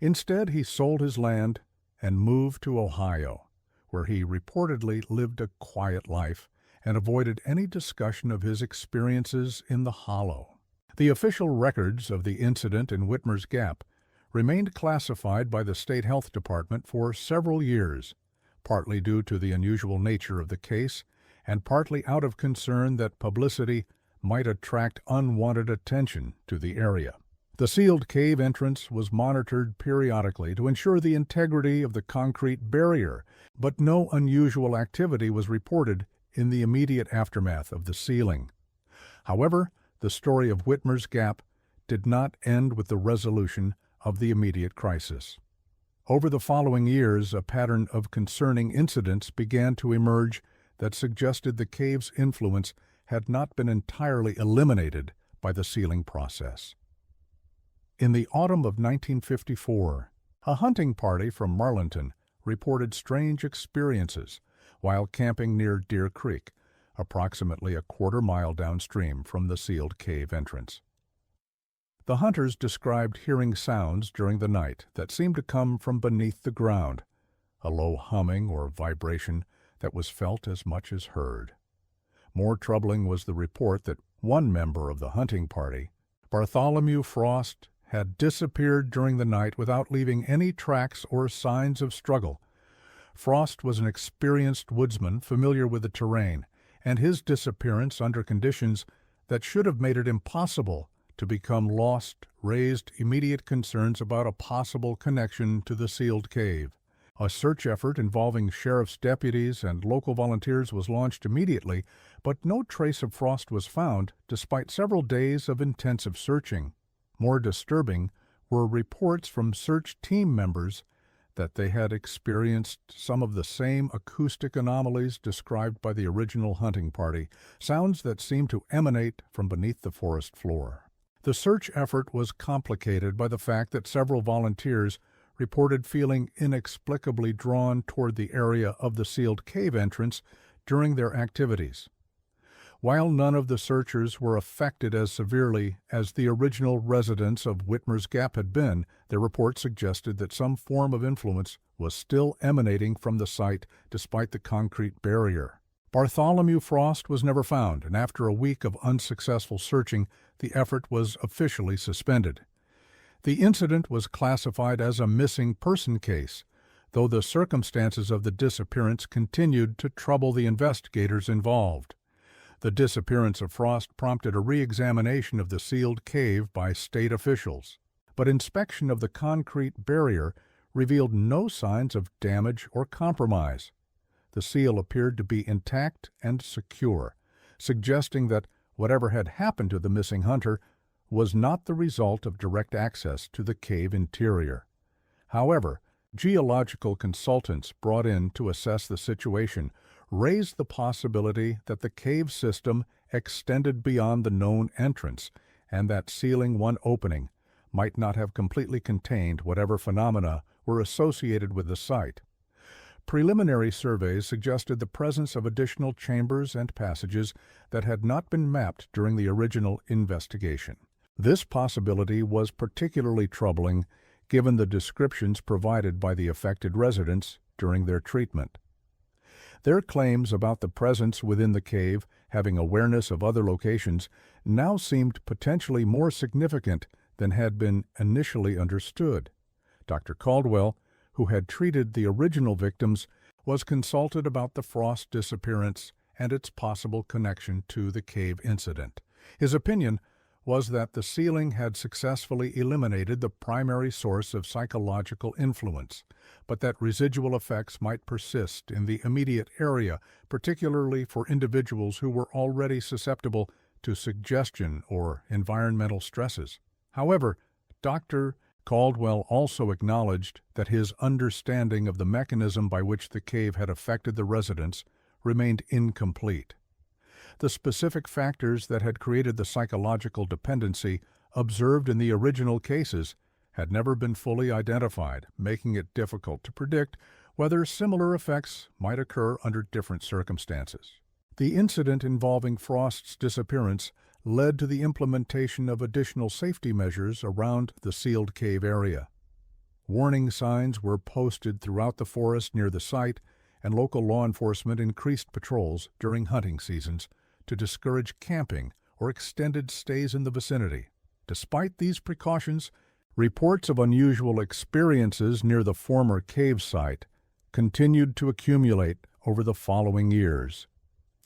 Instead, he sold his land and moved to Ohio, where he reportedly lived a quiet life and avoided any discussion of his experiences in the hollow. The official records of the incident in Whitmer's Gap remained classified by the State Health Department for several years, partly due to the unusual nature of the case and partly out of concern that publicity might attract unwanted attention to the area. The sealed cave entrance was monitored periodically to ensure the integrity of the concrete barrier, but no unusual activity was reported in the immediate aftermath of the sealing. However, the story of Whitmer's Gap did not end with the resolution of the immediate crisis. Over the following years, a pattern of concerning incidents began to emerge that suggested the cave's influence had not been entirely eliminated by the sealing process. In the autumn of 1954, a hunting party from Marlinton reported strange experiences while camping near Deer Creek, approximately a quarter-mile downstream from the sealed cave entrance. The hunters described hearing sounds during the night that seemed to come from beneath the ground, a low humming or vibration that was felt as much as heard. More troubling was the report that one member of the hunting party, Bartholomew Frost, had disappeared during the night without leaving any tracks or signs of struggle. Frost was an experienced woodsman familiar with the terrain, and his disappearance under conditions that should have made it impossible to become lost raised immediate concerns about a possible connection to the sealed cave. A search effort involving sheriff's deputies and local volunteers was launched immediately, but no trace of Frost was found despite several days of intensive searching. More disturbing were reports from search team members that they had experienced some of the same acoustic anomalies described by the original hunting party, sounds that seemed to emanate from beneath the forest floor. The search effort was complicated by the fact that several volunteers reported feeling inexplicably drawn toward the area of the sealed cave entrance during their activities. While none of the searchers were affected as severely as the original residents of Whitmer's Gap had been, their report suggested that some form of influence was still emanating from the site despite the concrete barrier. Bartholomew Frost was never found, and after a week of unsuccessful searching, the effort was officially suspended. The incident was classified as a missing person case, though the circumstances of the disappearance continued to trouble the investigators involved. The disappearance of Frost prompted a re-examination of the sealed cave by state officials, but inspection of the concrete barrier revealed no signs of damage or compromise. The seal appeared to be intact and secure, suggesting that whatever had happened to the missing hunter was not the result of direct access to the cave interior. However, geological consultants brought in to assess the situation raised the possibility that the cave system extended beyond the known entrance and that sealing one opening might not have completely contained whatever phenomena were associated with the site. Preliminary surveys suggested the presence of additional chambers and passages that had not been mapped during the original investigation. This possibility was particularly troubling given the descriptions provided by the affected residents during their treatment. Their claims about the presence within the cave having awareness of other locations now seemed potentially more significant than had been initially understood. Dr. Caldwell, who had treated the original victims, was consulted about the Frost disappearance and its possible connection to the cave incident. His opinion was that the sealing had successfully eliminated the primary source of psychological influence, but that residual effects might persist in the immediate area, particularly for individuals who were already susceptible to suggestion or environmental stresses. However, Dr. Caldwell also acknowledged that his understanding of the mechanism by which the cave had affected the residents remained incomplete. The specific factors that had created the psychological dependency observed in the original cases had never been fully identified, making it difficult to predict whether similar effects might occur under different circumstances. The incident involving Frost's disappearance led to the implementation of additional safety measures around the sealed cave area. Warning signs were posted throughout the forest near the site, and local law enforcement increased patrols during hunting seasons to discourage camping or extended stays in the vicinity. Despite these precautions, reports of unusual experiences near the former cave site continued to accumulate over the following years.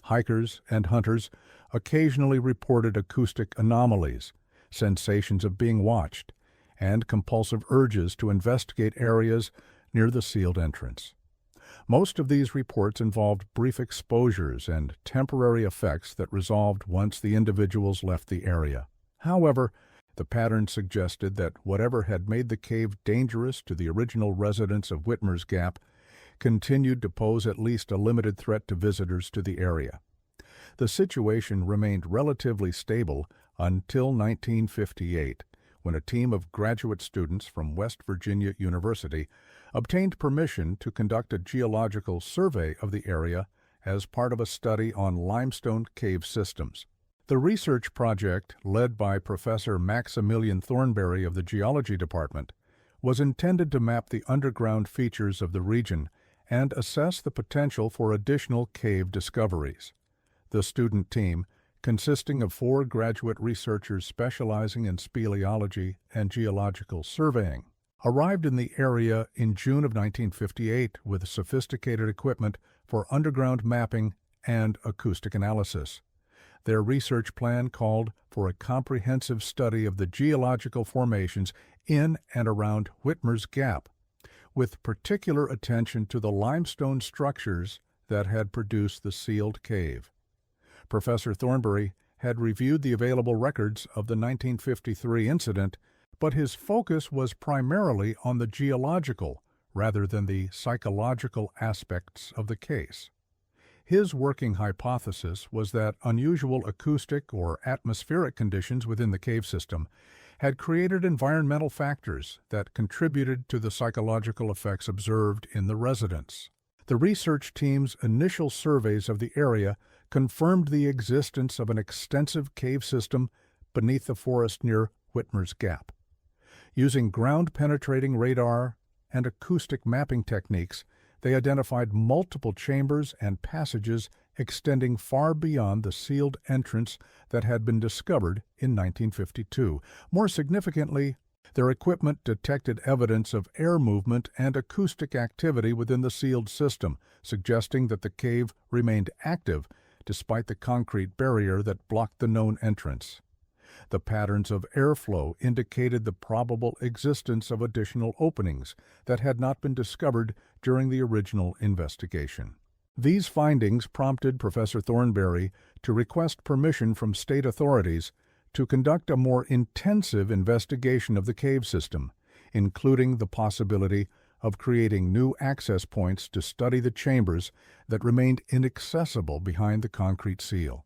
Hikers and hunters occasionally reported acoustic anomalies, sensations of being watched, and compulsive urges to investigate areas near the sealed entrance. Most of these reports involved brief exposures and temporary effects that resolved once the individuals left the area. However, the pattern suggested that whatever had made the cave dangerous to the original residents of Whitmer's Gap continued to pose at least a limited threat to visitors to the area. The situation remained relatively stable until 1958, when a team of graduate students from West Virginia University obtained permission to conduct a geological survey of the area as part of a study on limestone cave systems. The research project, led by Professor Maximilian Thornberry of the Geology Department, was intended to map the underground features of the region and assess the potential for additional cave discoveries. The student team, consisting of 4 graduate researchers specializing in speleology and geological surveying, arrived in the area in June of 1958 with sophisticated equipment for underground mapping and acoustic analysis. Their research plan called for a comprehensive study of the geological formations in and around Whitmer's Gap, with particular attention to the limestone structures that had produced the sealed cave. Professor Thornberry had reviewed the available records of the 1953 incident, but his focus was primarily on the geological rather than the psychological aspects of the case. His working hypothesis was that unusual acoustic or atmospheric conditions within the cave system had created environmental factors that contributed to the psychological effects observed in the residents. The research team's initial surveys of the area confirmed the existence of an extensive cave system beneath the forest near Whitmer's Gap. Using ground-penetrating radar and acoustic mapping techniques, they identified multiple chambers and passages extending far beyond the sealed entrance that had been discovered in 1952. More significantly, their equipment detected evidence of air movement and acoustic activity within the sealed system, suggesting that the cave remained active despite the concrete barrier that blocked the known entrance. The patterns of airflow indicated the probable existence of additional openings that had not been discovered during the original investigation. These findings prompted Professor Thornberry to request permission from state authorities to conduct a more intensive investigation of the cave system, including the possibility of creating new access points to study the chambers that remained inaccessible behind the concrete seal.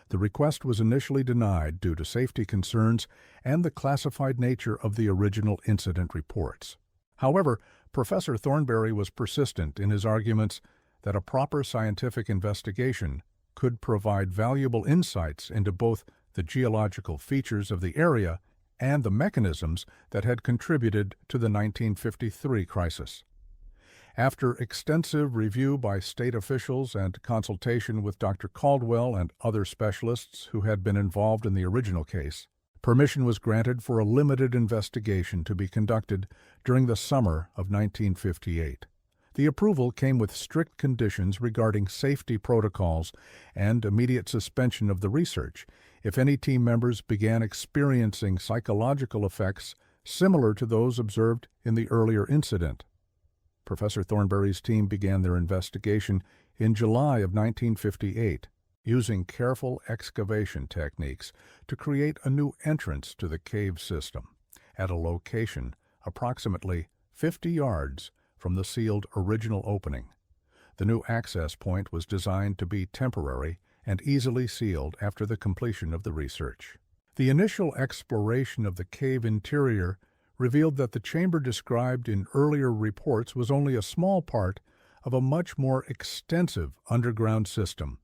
The request was initially denied due to safety concerns and the classified nature of the original incident reports. However, Professor Thornberry was persistent in his arguments that a proper scientific investigation could provide valuable insights into both the geological features of the area and the mechanisms that had contributed to the 1953 crisis. After extensive review by state officials and consultation with Dr. Caldwell and other specialists who had been involved in the original case, permission was granted for a limited investigation to be conducted during the summer of 1958. The approval came with strict conditions regarding safety protocols and immediate suspension of the research if any team members began experiencing psychological effects similar to those observed in the earlier incident. Professor Thornberry's team began their investigation in July of 1958, using careful excavation techniques to create a new entrance to the cave system at a location approximately 50 yards from the sealed original opening. The new access point was designed to be temporary and easily sealed after the completion of the research. The initial exploration of the cave interior revealed that the chamber described in earlier reports was only a small part of a much more extensive underground system.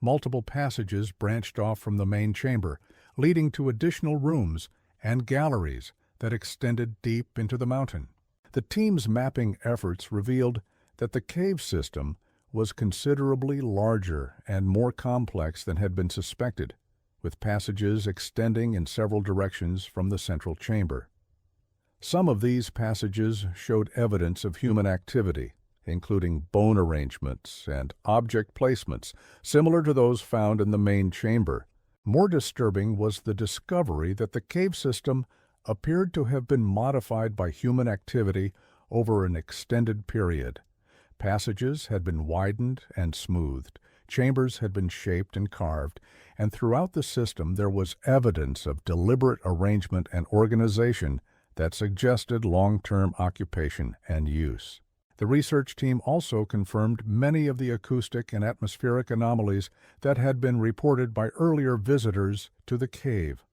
Multiple passages branched off from the main chamber, leading to additional rooms and galleries that extended deep into the mountain. The team's mapping efforts revealed that the cave system was considerably larger and more complex than had been suspected, with passages extending in several directions from the central chamber. Some of these passages showed evidence of human activity, including bone arrangements and object placements similar to those found in the main chamber. More disturbing was the discovery that the cave system appeared to have been modified by human activity over an extended period. Passages had been widened and smoothed, chambers had been shaped and carved, and throughout the system there was evidence of deliberate arrangement and organization that suggested long-term occupation and use. The research team also confirmed many of the acoustic and atmospheric anomalies that had been reported by earlier visitors to the cave.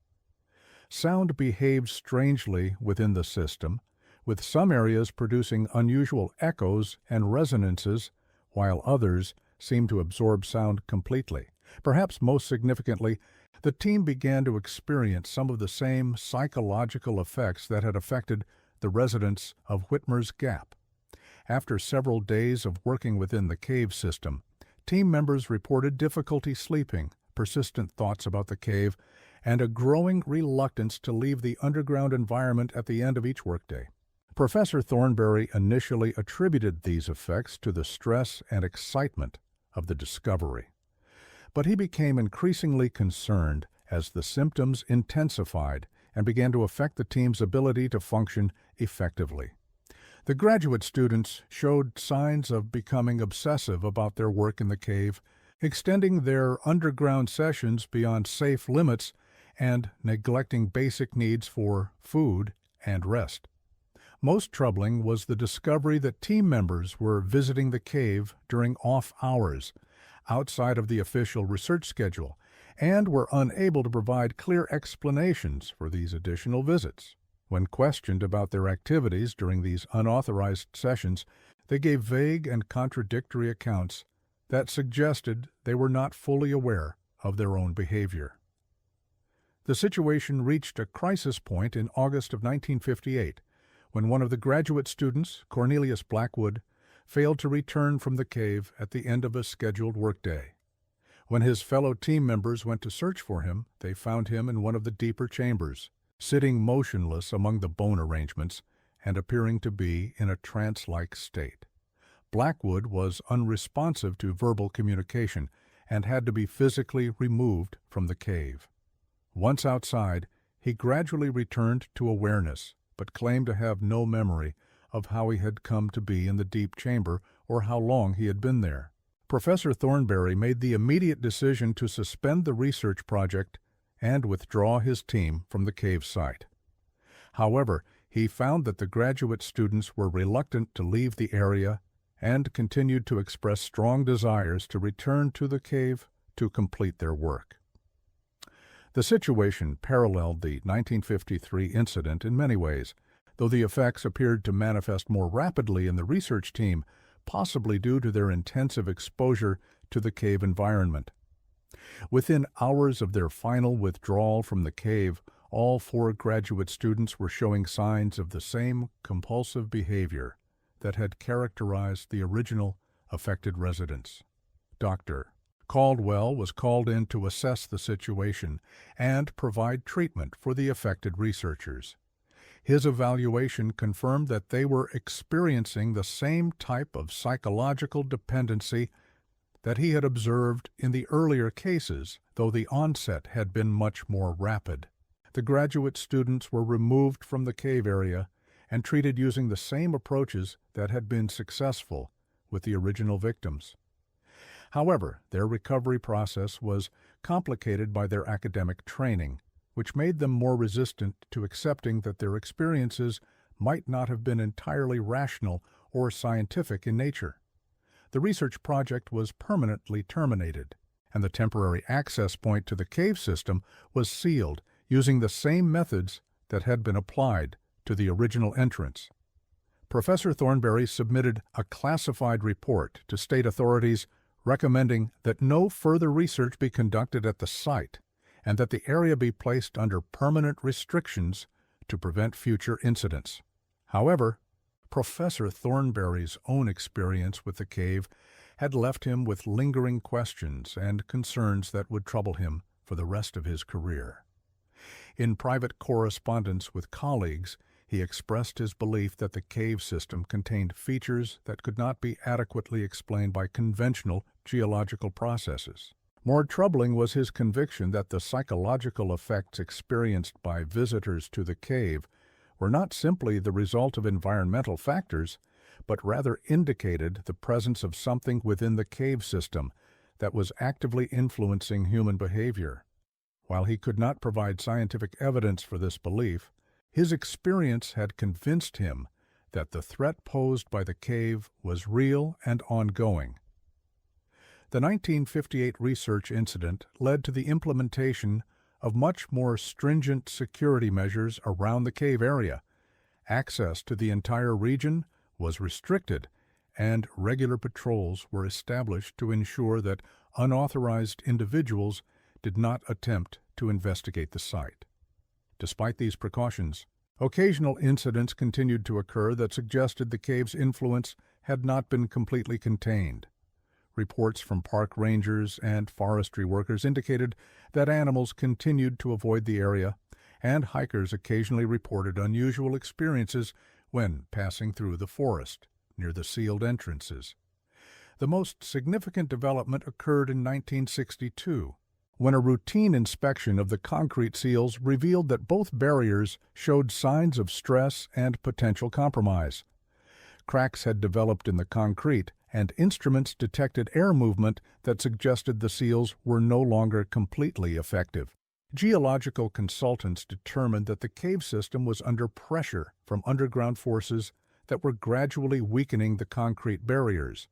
Sound behaved strangely within the system, with some areas producing unusual echoes and resonances, while others seemed to absorb sound completely. Perhaps most significantly, the team began to experience some of the same psychological effects that had affected the residents of Whitmer's Gap. After several days of working within the cave system, team members reported difficulty sleeping, persistent thoughts about the cave, and a growing reluctance to leave the underground environment at the end of each workday. Professor Thornberry initially attributed these effects to the stress and excitement of the discovery, but he became increasingly concerned as the symptoms intensified and began to affect the team's ability to function effectively. The graduate students showed signs of becoming obsessive about their work in the cave, extending their underground sessions beyond safe limits and neglecting basic needs for food and rest. Most troubling was the discovery that team members were visiting the cave during off hours, outside of the official research schedule, and were unable to provide clear explanations for these additional visits. When questioned about their activities during these unauthorized sessions, they gave vague and contradictory accounts that suggested they were not fully aware of their own behavior. The situation reached a crisis point in August of 1958, when one of the graduate students, Cornelius Blackwood, failed to return from the cave at the end of a scheduled workday. When his fellow team members went to search for him, they found him in one of the deeper chambers, sitting motionless among the bone arrangements and appearing to be in a trance-like state. Blackwood was unresponsive to verbal communication and had to be physically removed from the cave. Once outside, he gradually returned to awareness, but claimed to have no memory of how he had come to be in the deep chamber or how long he had been there. Professor Thornberry made the immediate decision to suspend the research project and withdraw his team from the cave site. However, he found that the graduate students were reluctant to leave the area and continued to express strong desires to return to the cave to complete their work. The situation paralleled the 1953 incident in many ways, though the effects appeared to manifest more rapidly in the research team, possibly due to their intensive exposure to the cave environment. Within hours of their final withdrawal from the cave, all 4 graduate students were showing signs of the same compulsive behavior that had characterized the original affected residents. Dr. Caldwell was called in to assess the situation and provide treatment for the affected researchers. His evaluation confirmed that they were experiencing the same type of psychological dependency that he had observed in the earlier cases, though the onset had been much more rapid. The graduate students were removed from the cave area and treated using the same approaches that had been successful with the original victims. However, their recovery process was complicated by their academic training, which made them more resistant to accepting that their experiences might not have been entirely rational or scientific in nature. The research project was permanently terminated, and the temporary access point to the cave system was sealed using the same methods that had been applied to the original entrance. Professor Thornberry submitted a classified report to state authorities recommending that no further research be conducted at the site and that the area be placed under permanent restrictions to prevent future incidents. However, Professor Thornberry's own experience with the cave had left him with lingering questions and concerns that would trouble him for the rest of his career. In private correspondence with colleagues, he expressed his belief that the cave system contained features that could not be adequately explained by conventional geological processes. More troubling was his conviction that the psychological effects experienced by visitors to the cave were not simply the result of environmental factors, but rather indicated the presence of something within the cave system that was actively influencing human behavior. While he could not provide scientific evidence for this belief, his experience had convinced him that the threat posed by the cave was real and ongoing. The 1958 research incident led to the implementation of much more stringent security measures around the cave area. Access to the entire region was restricted, and regular patrols were established to ensure that unauthorized individuals did not attempt to investigate the site. Despite these precautions, occasional incidents continued to occur that suggested the cave's influence had not been completely contained. Reports from park rangers and forestry workers indicated that animals continued to avoid the area, and hikers occasionally reported unusual experiences when passing through the forest near the sealed entrances. The most significant development occurred in 1962, when a routine inspection of the concrete seals revealed that both barriers showed signs of stress and potential compromise. Cracks had developed in the concrete, and instruments detected air movement that suggested the seals were no longer completely effective. Geological consultants determined that the cave system was under pressure from underground forces that were gradually weakening the concrete barriers.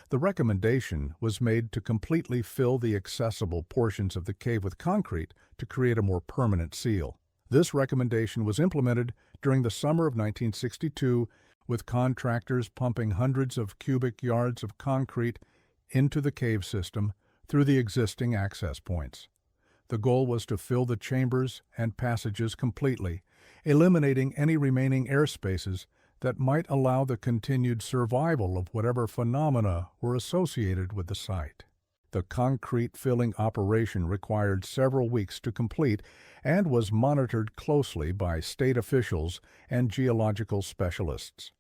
The recommendation was made to completely fill the accessible portions of the cave with concrete to create a more permanent seal. This recommendation was implemented during the summer of 1962, with contractors pumping hundreds of cubic yards of concrete into the cave system through the existing access points. The goal was to fill the chambers and passages completely, eliminating any remaining air spaces that might allow the continued survival of whatever phenomena were associated with the site. The concrete filling operation required several weeks to complete and was monitored closely by state officials and geological specialists.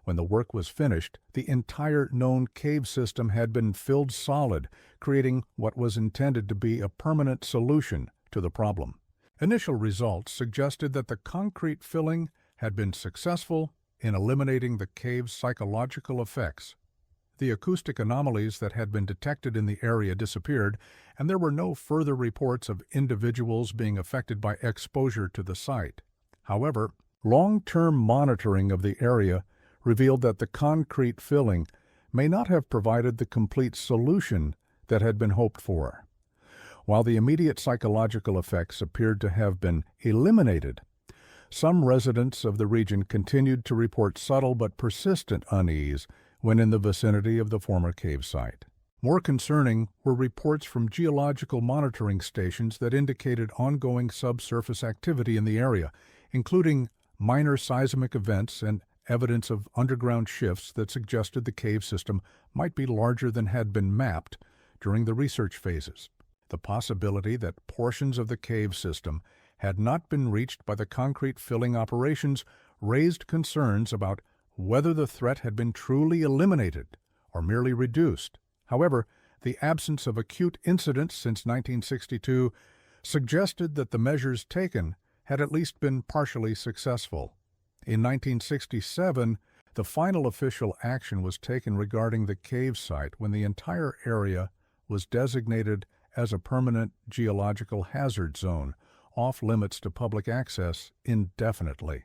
When the work was finished, the entire known cave system had been filled solid, creating what was intended to be a permanent solution to the problem. Initial results suggested that the concrete filling had been successful in eliminating the cave's psychological effects. The acoustic anomalies that had been detected in the area disappeared, and there were no further reports of individuals being affected by exposure to the site. However, long-term monitoring of the area revealed that the concrete filling may not have provided the complete solution that had been hoped for. While the immediate psychological effects appeared to have been eliminated, some residents of the region continued to report subtle but persistent unease when in the vicinity of the former cave site. More concerning were reports from geological monitoring stations that indicated ongoing subsurface activity in the area, including minor seismic events and evidence of underground shifts that suggested the cave system might be larger than had been mapped during the research phases. The possibility that portions of the cave system had not been reached by the concrete filling operations raised concerns about whether the threat had been truly eliminated or merely reduced. However, the absence of acute incidents since 1962 suggested that the measures taken had at least been partially successful. In 1967, the final official action was taken regarding the cave site when the entire area was designated as a permanent geological hazard zone, off-limits to public access indefinitely.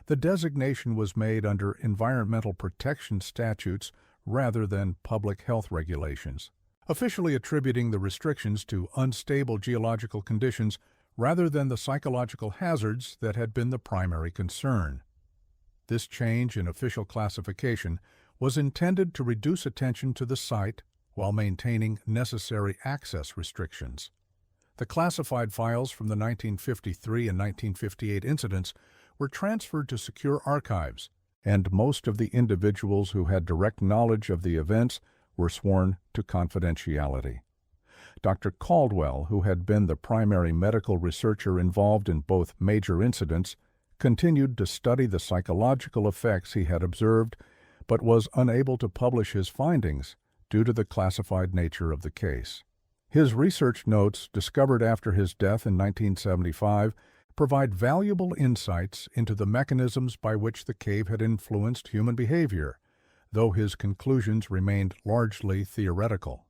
The designation was made under environmental protection statutes rather than public health regulations, officially attributing the restrictions to unstable geological conditions rather than the psychological hazards that had been the primary concern. This change in official classification was intended to reduce attention to the site while maintaining necessary access restrictions. The classified files from the 1953 and 1958 incidents were transferred to secure archives, and most of the individuals who had direct knowledge of the events were sworn to confidentiality. Dr. Caldwell, who had been the primary medical researcher involved in both major incidents, continued to study the psychological effects he had observed, but was unable to publish his findings due to the classified nature of the case. His research notes, discovered after his death in 1975, provide valuable insights into the mechanisms by which the cave had influenced human behavior, though his conclusions remained largely theoretical.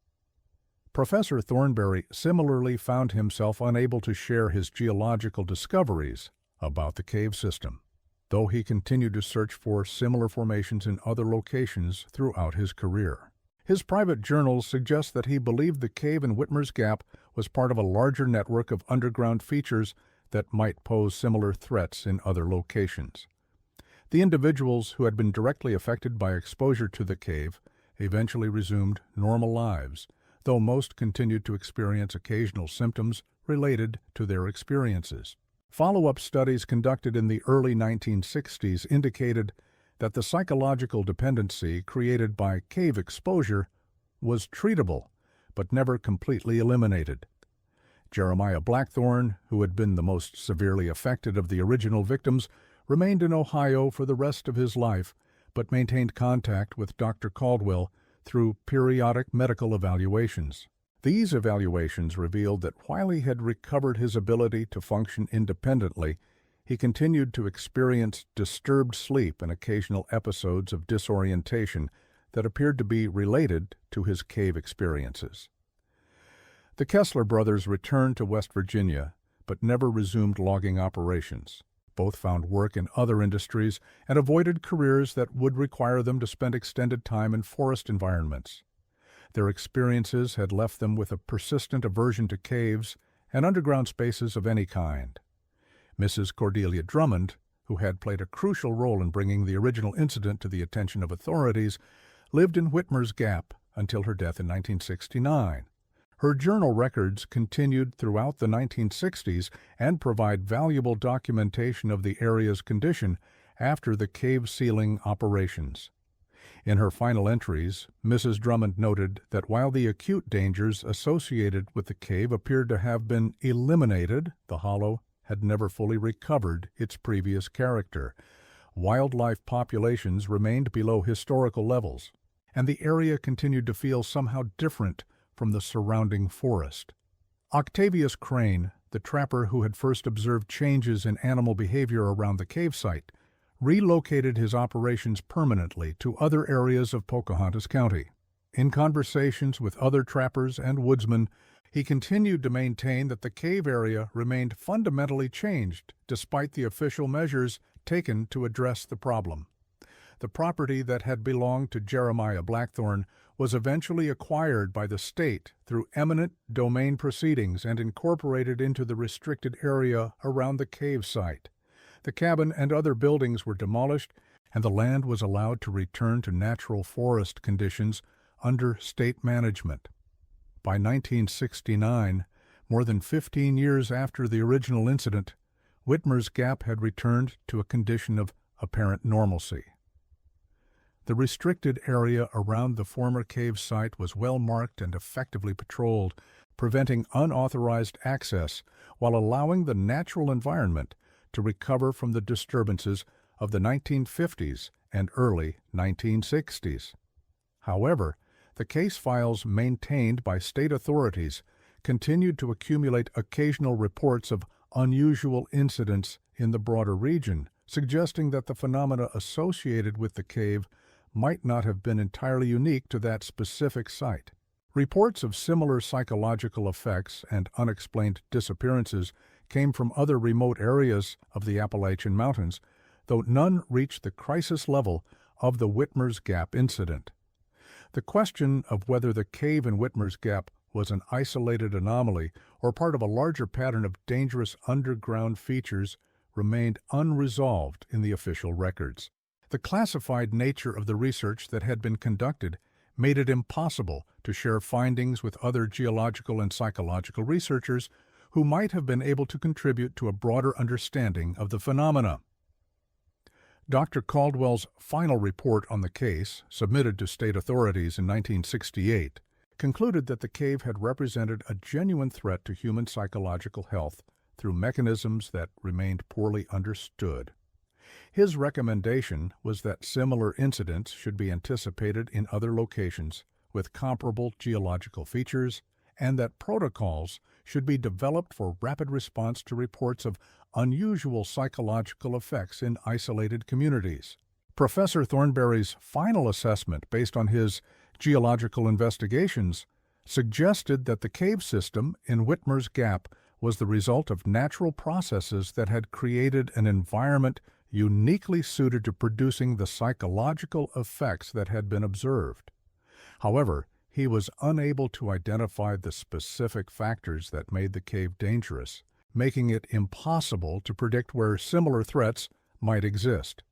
Professor Thornberry similarly found himself unable to share his geological discoveries about the cave system, though he continued to search for similar formations in other locations throughout his career. His private journals suggest that he believed the cave in Whitmer's Gap was part of a larger network of underground features that might pose similar threats in other locations. The individuals who had been directly affected by exposure to the cave eventually resumed normal lives, though most continued to experience occasional symptoms related to their experiences. Follow-up studies conducted in the early 1960s indicated that the psychological dependency created by cave exposure was treatable, but never completely eliminated. Jeremiah Blackthorne, who had been the most severely affected of the original victims, remained in Ohio for the rest of his life, but maintained contact with Dr. Caldwell through periodic medical evaluations. These evaluations revealed that while he had recovered his ability to function independently, he continued to experience disturbed sleep and occasional episodes of disorientation that appeared to be related to his cave experiences. The Kessler brothers returned to West Virginia, but never resumed logging operations. Both found work in other industries and avoided careers that would require them to spend extended time in forest environments. Their experiences had left them with a persistent aversion to caves and underground spaces of any kind. Mrs. Cordelia Drummond, who had played a crucial role in bringing the original incident to the attention of authorities, lived in Whitmer's Gap until her death in 1969. Her journal records continued throughout the 1960s and provide valuable documentation of the area's condition after the cave sealing operations. In her final entries, Mrs. Drummond noted that while the acute dangers associated with the cave appeared to have been eliminated, the hollow had never fully recovered its previous character. Wildlife populations remained below historical levels, and the area continued to feel somehow different from the surrounding forest. Octavius Crane, the trapper who had first observed changes in animal behavior around the cave site, relocated his operations permanently to other areas of Pocahontas County. In conversations with other trappers and woodsmen, he continued to maintain that the cave area remained fundamentally changed despite the official measures taken to address the problem. The property that had belonged to Jeremiah Blackthorne was eventually acquired by the state through eminent domain proceedings and incorporated into the restricted area around the cave site. The cabin and other buildings were demolished, and the land was allowed to return to natural forest conditions under state management. By 1969, more than 15 years after the original incident, Whitmer's Gap had returned to a condition of apparent normalcy. The restricted area around the former cave site was well marked and effectively patrolled, preventing unauthorized access while allowing the natural environment to recover from the disturbances of the 1950s and early 1960s. However, the case files maintained by state authorities continued to accumulate occasional reports of unusual incidents in the broader region, suggesting that the phenomena associated with the cave might not have been entirely unique to that specific site. Reports of similar psychological effects and unexplained disappearances came from other remote areas of the Appalachian Mountains, though none reached the crisis level of the Whitmer's Gap incident. The question of whether the cave in Whitmer's Gap was an isolated anomaly or part of a larger pattern of dangerous underground features remained unresolved in the official records. The classified nature of the research that had been conducted made it impossible to share findings with other geological and psychological researchers who might have been able to contribute to a broader understanding of the phenomena. Dr. Caldwell's final report on the case, submitted to state authorities in 1968, concluded that the cave had represented a genuine threat to human psychological health through mechanisms that remained poorly understood. His recommendation was that similar incidents should be anticipated in other locations with comparable geological features, and that protocols should be developed for rapid response to reports of unusual psychological effects in isolated communities. Professor Thornberry's final assessment, based on his geological investigations, suggested that the cave system in Whitmer's Gap was the result of natural processes that had created an environment uniquely suited to producing the psychological effects that had been observed. However, he was unable to identify the specific factors that made the cave dangerous, making it impossible to predict where similar threats might exist.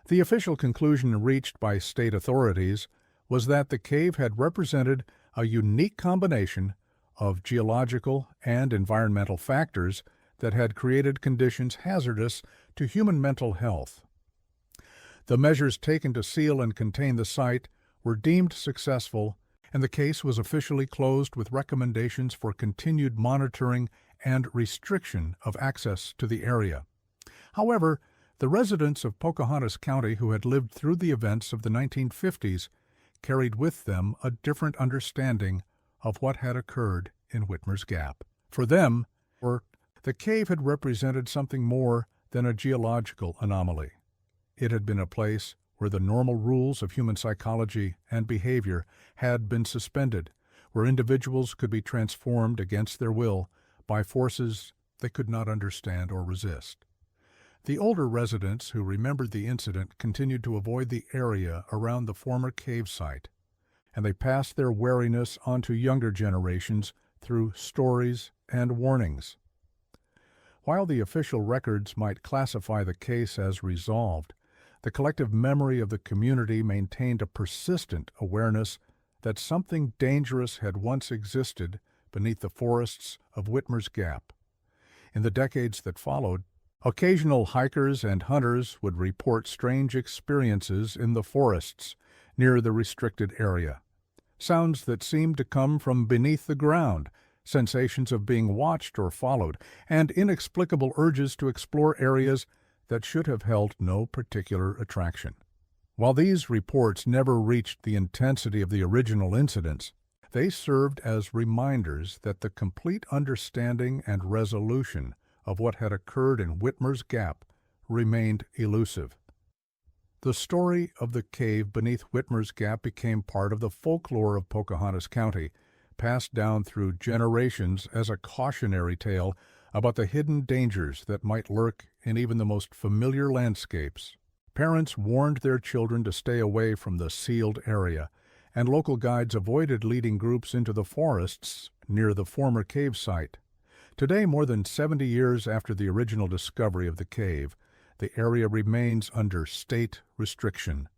The official conclusion reached by state authorities was that the cave had represented a unique combination of geological and environmental factors that had created conditions hazardous to human mental health. The measures taken to seal and contain the site were deemed successful, and the case was officially closed with recommendations for continued monitoring and restriction of access to the area. However, the residents of Pocahontas County who had lived through the events of the 1950s carried with them a different understanding of what had occurred in Whitmer's Gap. For them, the cave had represented something more than a geological anomaly. It had been a place where the normal rules of human psychology and behavior had been suspended, where individuals could be transformed against their will by forces they could not understand or resist. The older residents who remembered the incident continued to avoid the area around the former cave site, and they passed their wariness on to younger generations through stories and warnings. While the official records might classify the case as resolved, the collective memory of the community maintained a persistent awareness that something dangerous had once existed beneath the forests of Whitmer's Gap. In the decades that followed, occasional hikers and hunters would report strange experiences in the forests near the restricted area. Sounds that seemed to come from beneath the ground, sensations of being watched or followed, and inexplicable urges to explore areas that should have held no particular attraction. While these reports never reached the intensity of the original incidents, they served as reminders that the complete understanding and resolution of what had occurred in Whitmer's Gap remained elusive. The story of the cave beneath Whitmer's Gap became part of the folklore of Pocahontas County, passed down through generations as a cautionary tale about the hidden dangers that might lurk in even the most familiar landscapes. Parents warned their children to stay away from the sealed area, and local guides avoided leading groups into the forests near the former cave site. Today, more than 70 years after the original discovery of the cave, the area remains under state restriction.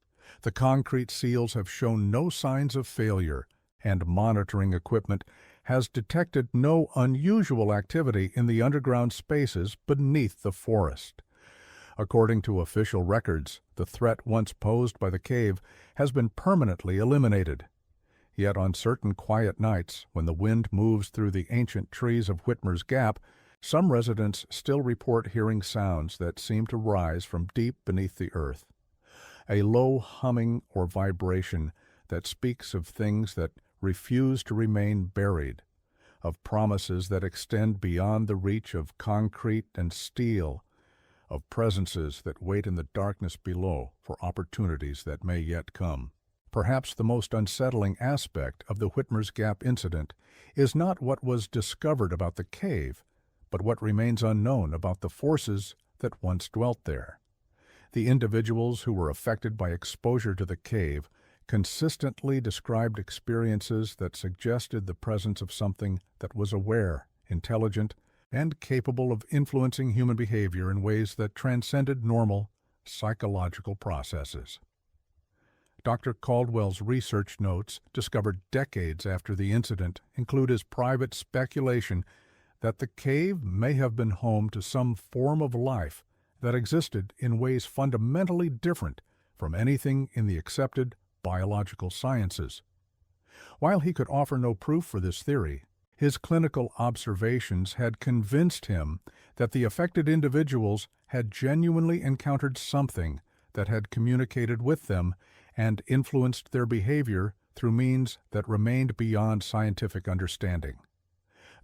The concrete seals have shown no signs of failure, and monitoring equipment has detected no unusual activity in the underground spaces beneath the forest. According to official records, the threat once posed by the cave has been permanently eliminated. Yet on certain quiet nights, when the wind moves through the ancient trees of Whitmer's Gap, some residents still report hearing sounds that seem to rise from deep beneath the earth. A low humming or vibration that speaks of things that refuse to remain buried, of promises that extend beyond the reach of concrete and steel, of presences that wait in the darkness below for opportunities that may yet come. Perhaps the most unsettling aspect of the Whitmer's Gap incident is not what was discovered about the cave, but what remains unknown about the forces that once dwelt there. The individuals who were affected by exposure to the cave consistently described experiences that suggested the presence of something that was aware, intelligent, and capable of influencing human behavior in ways that transcended normal psychological processes. Dr. Caldwell's research notes, discovered decades after the incident, include his private speculation that the cave may have been home to some form of life that existed in ways fundamentally different from anything in the accepted biological sciences. While he could offer no proof for this theory, his clinical observations had convinced him that the affected individuals had genuinely encountered something that had communicated with them and influenced their behavior through means that remained beyond scientific understanding.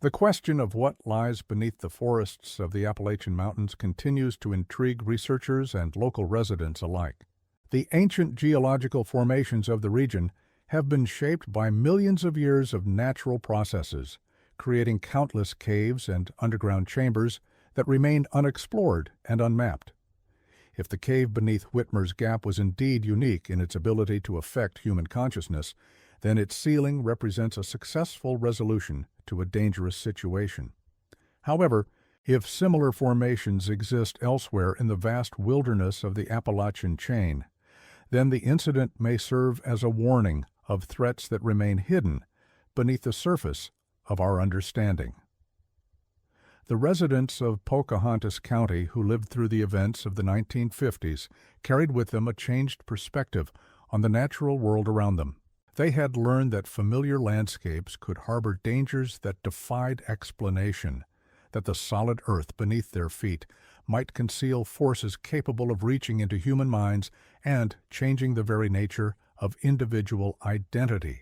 The question of what lies beneath the forests of the Appalachian Mountains continues to intrigue researchers and local residents alike. The ancient geological formations of the region have been shaped by millions of years of natural processes, creating countless caves and underground chambers that remain unexplored and unmapped. If the cave beneath Whitmer's Gap was indeed unique in its ability to affect human consciousness, then its sealing represents a successful resolution to a dangerous situation. However, if similar formations exist elsewhere in the vast wilderness of the Appalachian chain, then the incident may serve as a warning of threats that remain hidden beneath the surface of our understanding. The residents of Pocahontas County who lived through the events of the 1950s carried with them a changed perspective on the natural world around them. They had learned that familiar landscapes could harbor dangers that defied explanation, that the solid earth beneath their feet might conceal forces capable of reaching into human minds and changing the very nature of individual identity.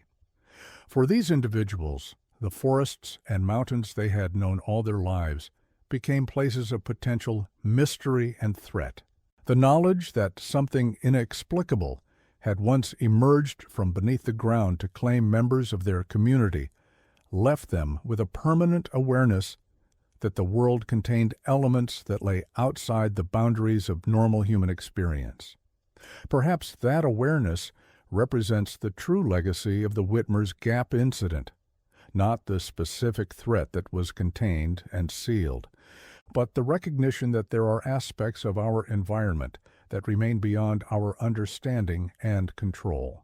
For these individuals, the forests and mountains they had known all their lives became places of potential mystery and threat. The knowledge that something inexplicable had once emerged from beneath the ground to claim members of their community, left them with a permanent awareness that the world contained elements that lay outside the boundaries of normal human experience. Perhaps that awareness represents the true legacy of the Whitmer's Gap incident, not the specific threat that was contained and sealed, but the recognition that there are aspects of our environment that remain beyond our understanding and control.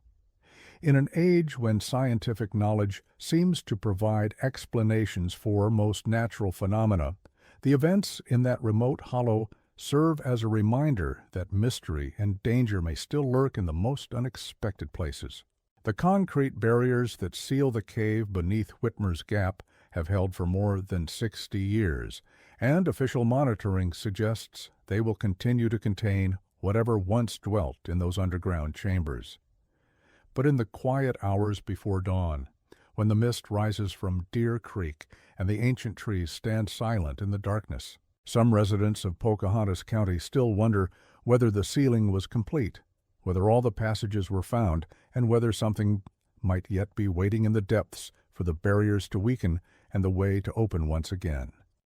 In an age when scientific knowledge seems to provide explanations for most natural phenomena, the events in that remote hollow serve as a reminder that mystery and danger may still lurk in the most unexpected places. The concrete barriers that seal the cave beneath Whitmer's Gap have held for more than 60 years, and official monitoring suggests they will continue to contain whatever once dwelt in those underground chambers. But in the quiet hours before dawn, when the mist rises from Deer Creek and the ancient trees stand silent in the darkness, some residents of Pocahontas County still wonder whether the sealing was complete, whether all the passages were found, and whether something might yet be waiting in the depths for the barriers to weaken and the way to open once again.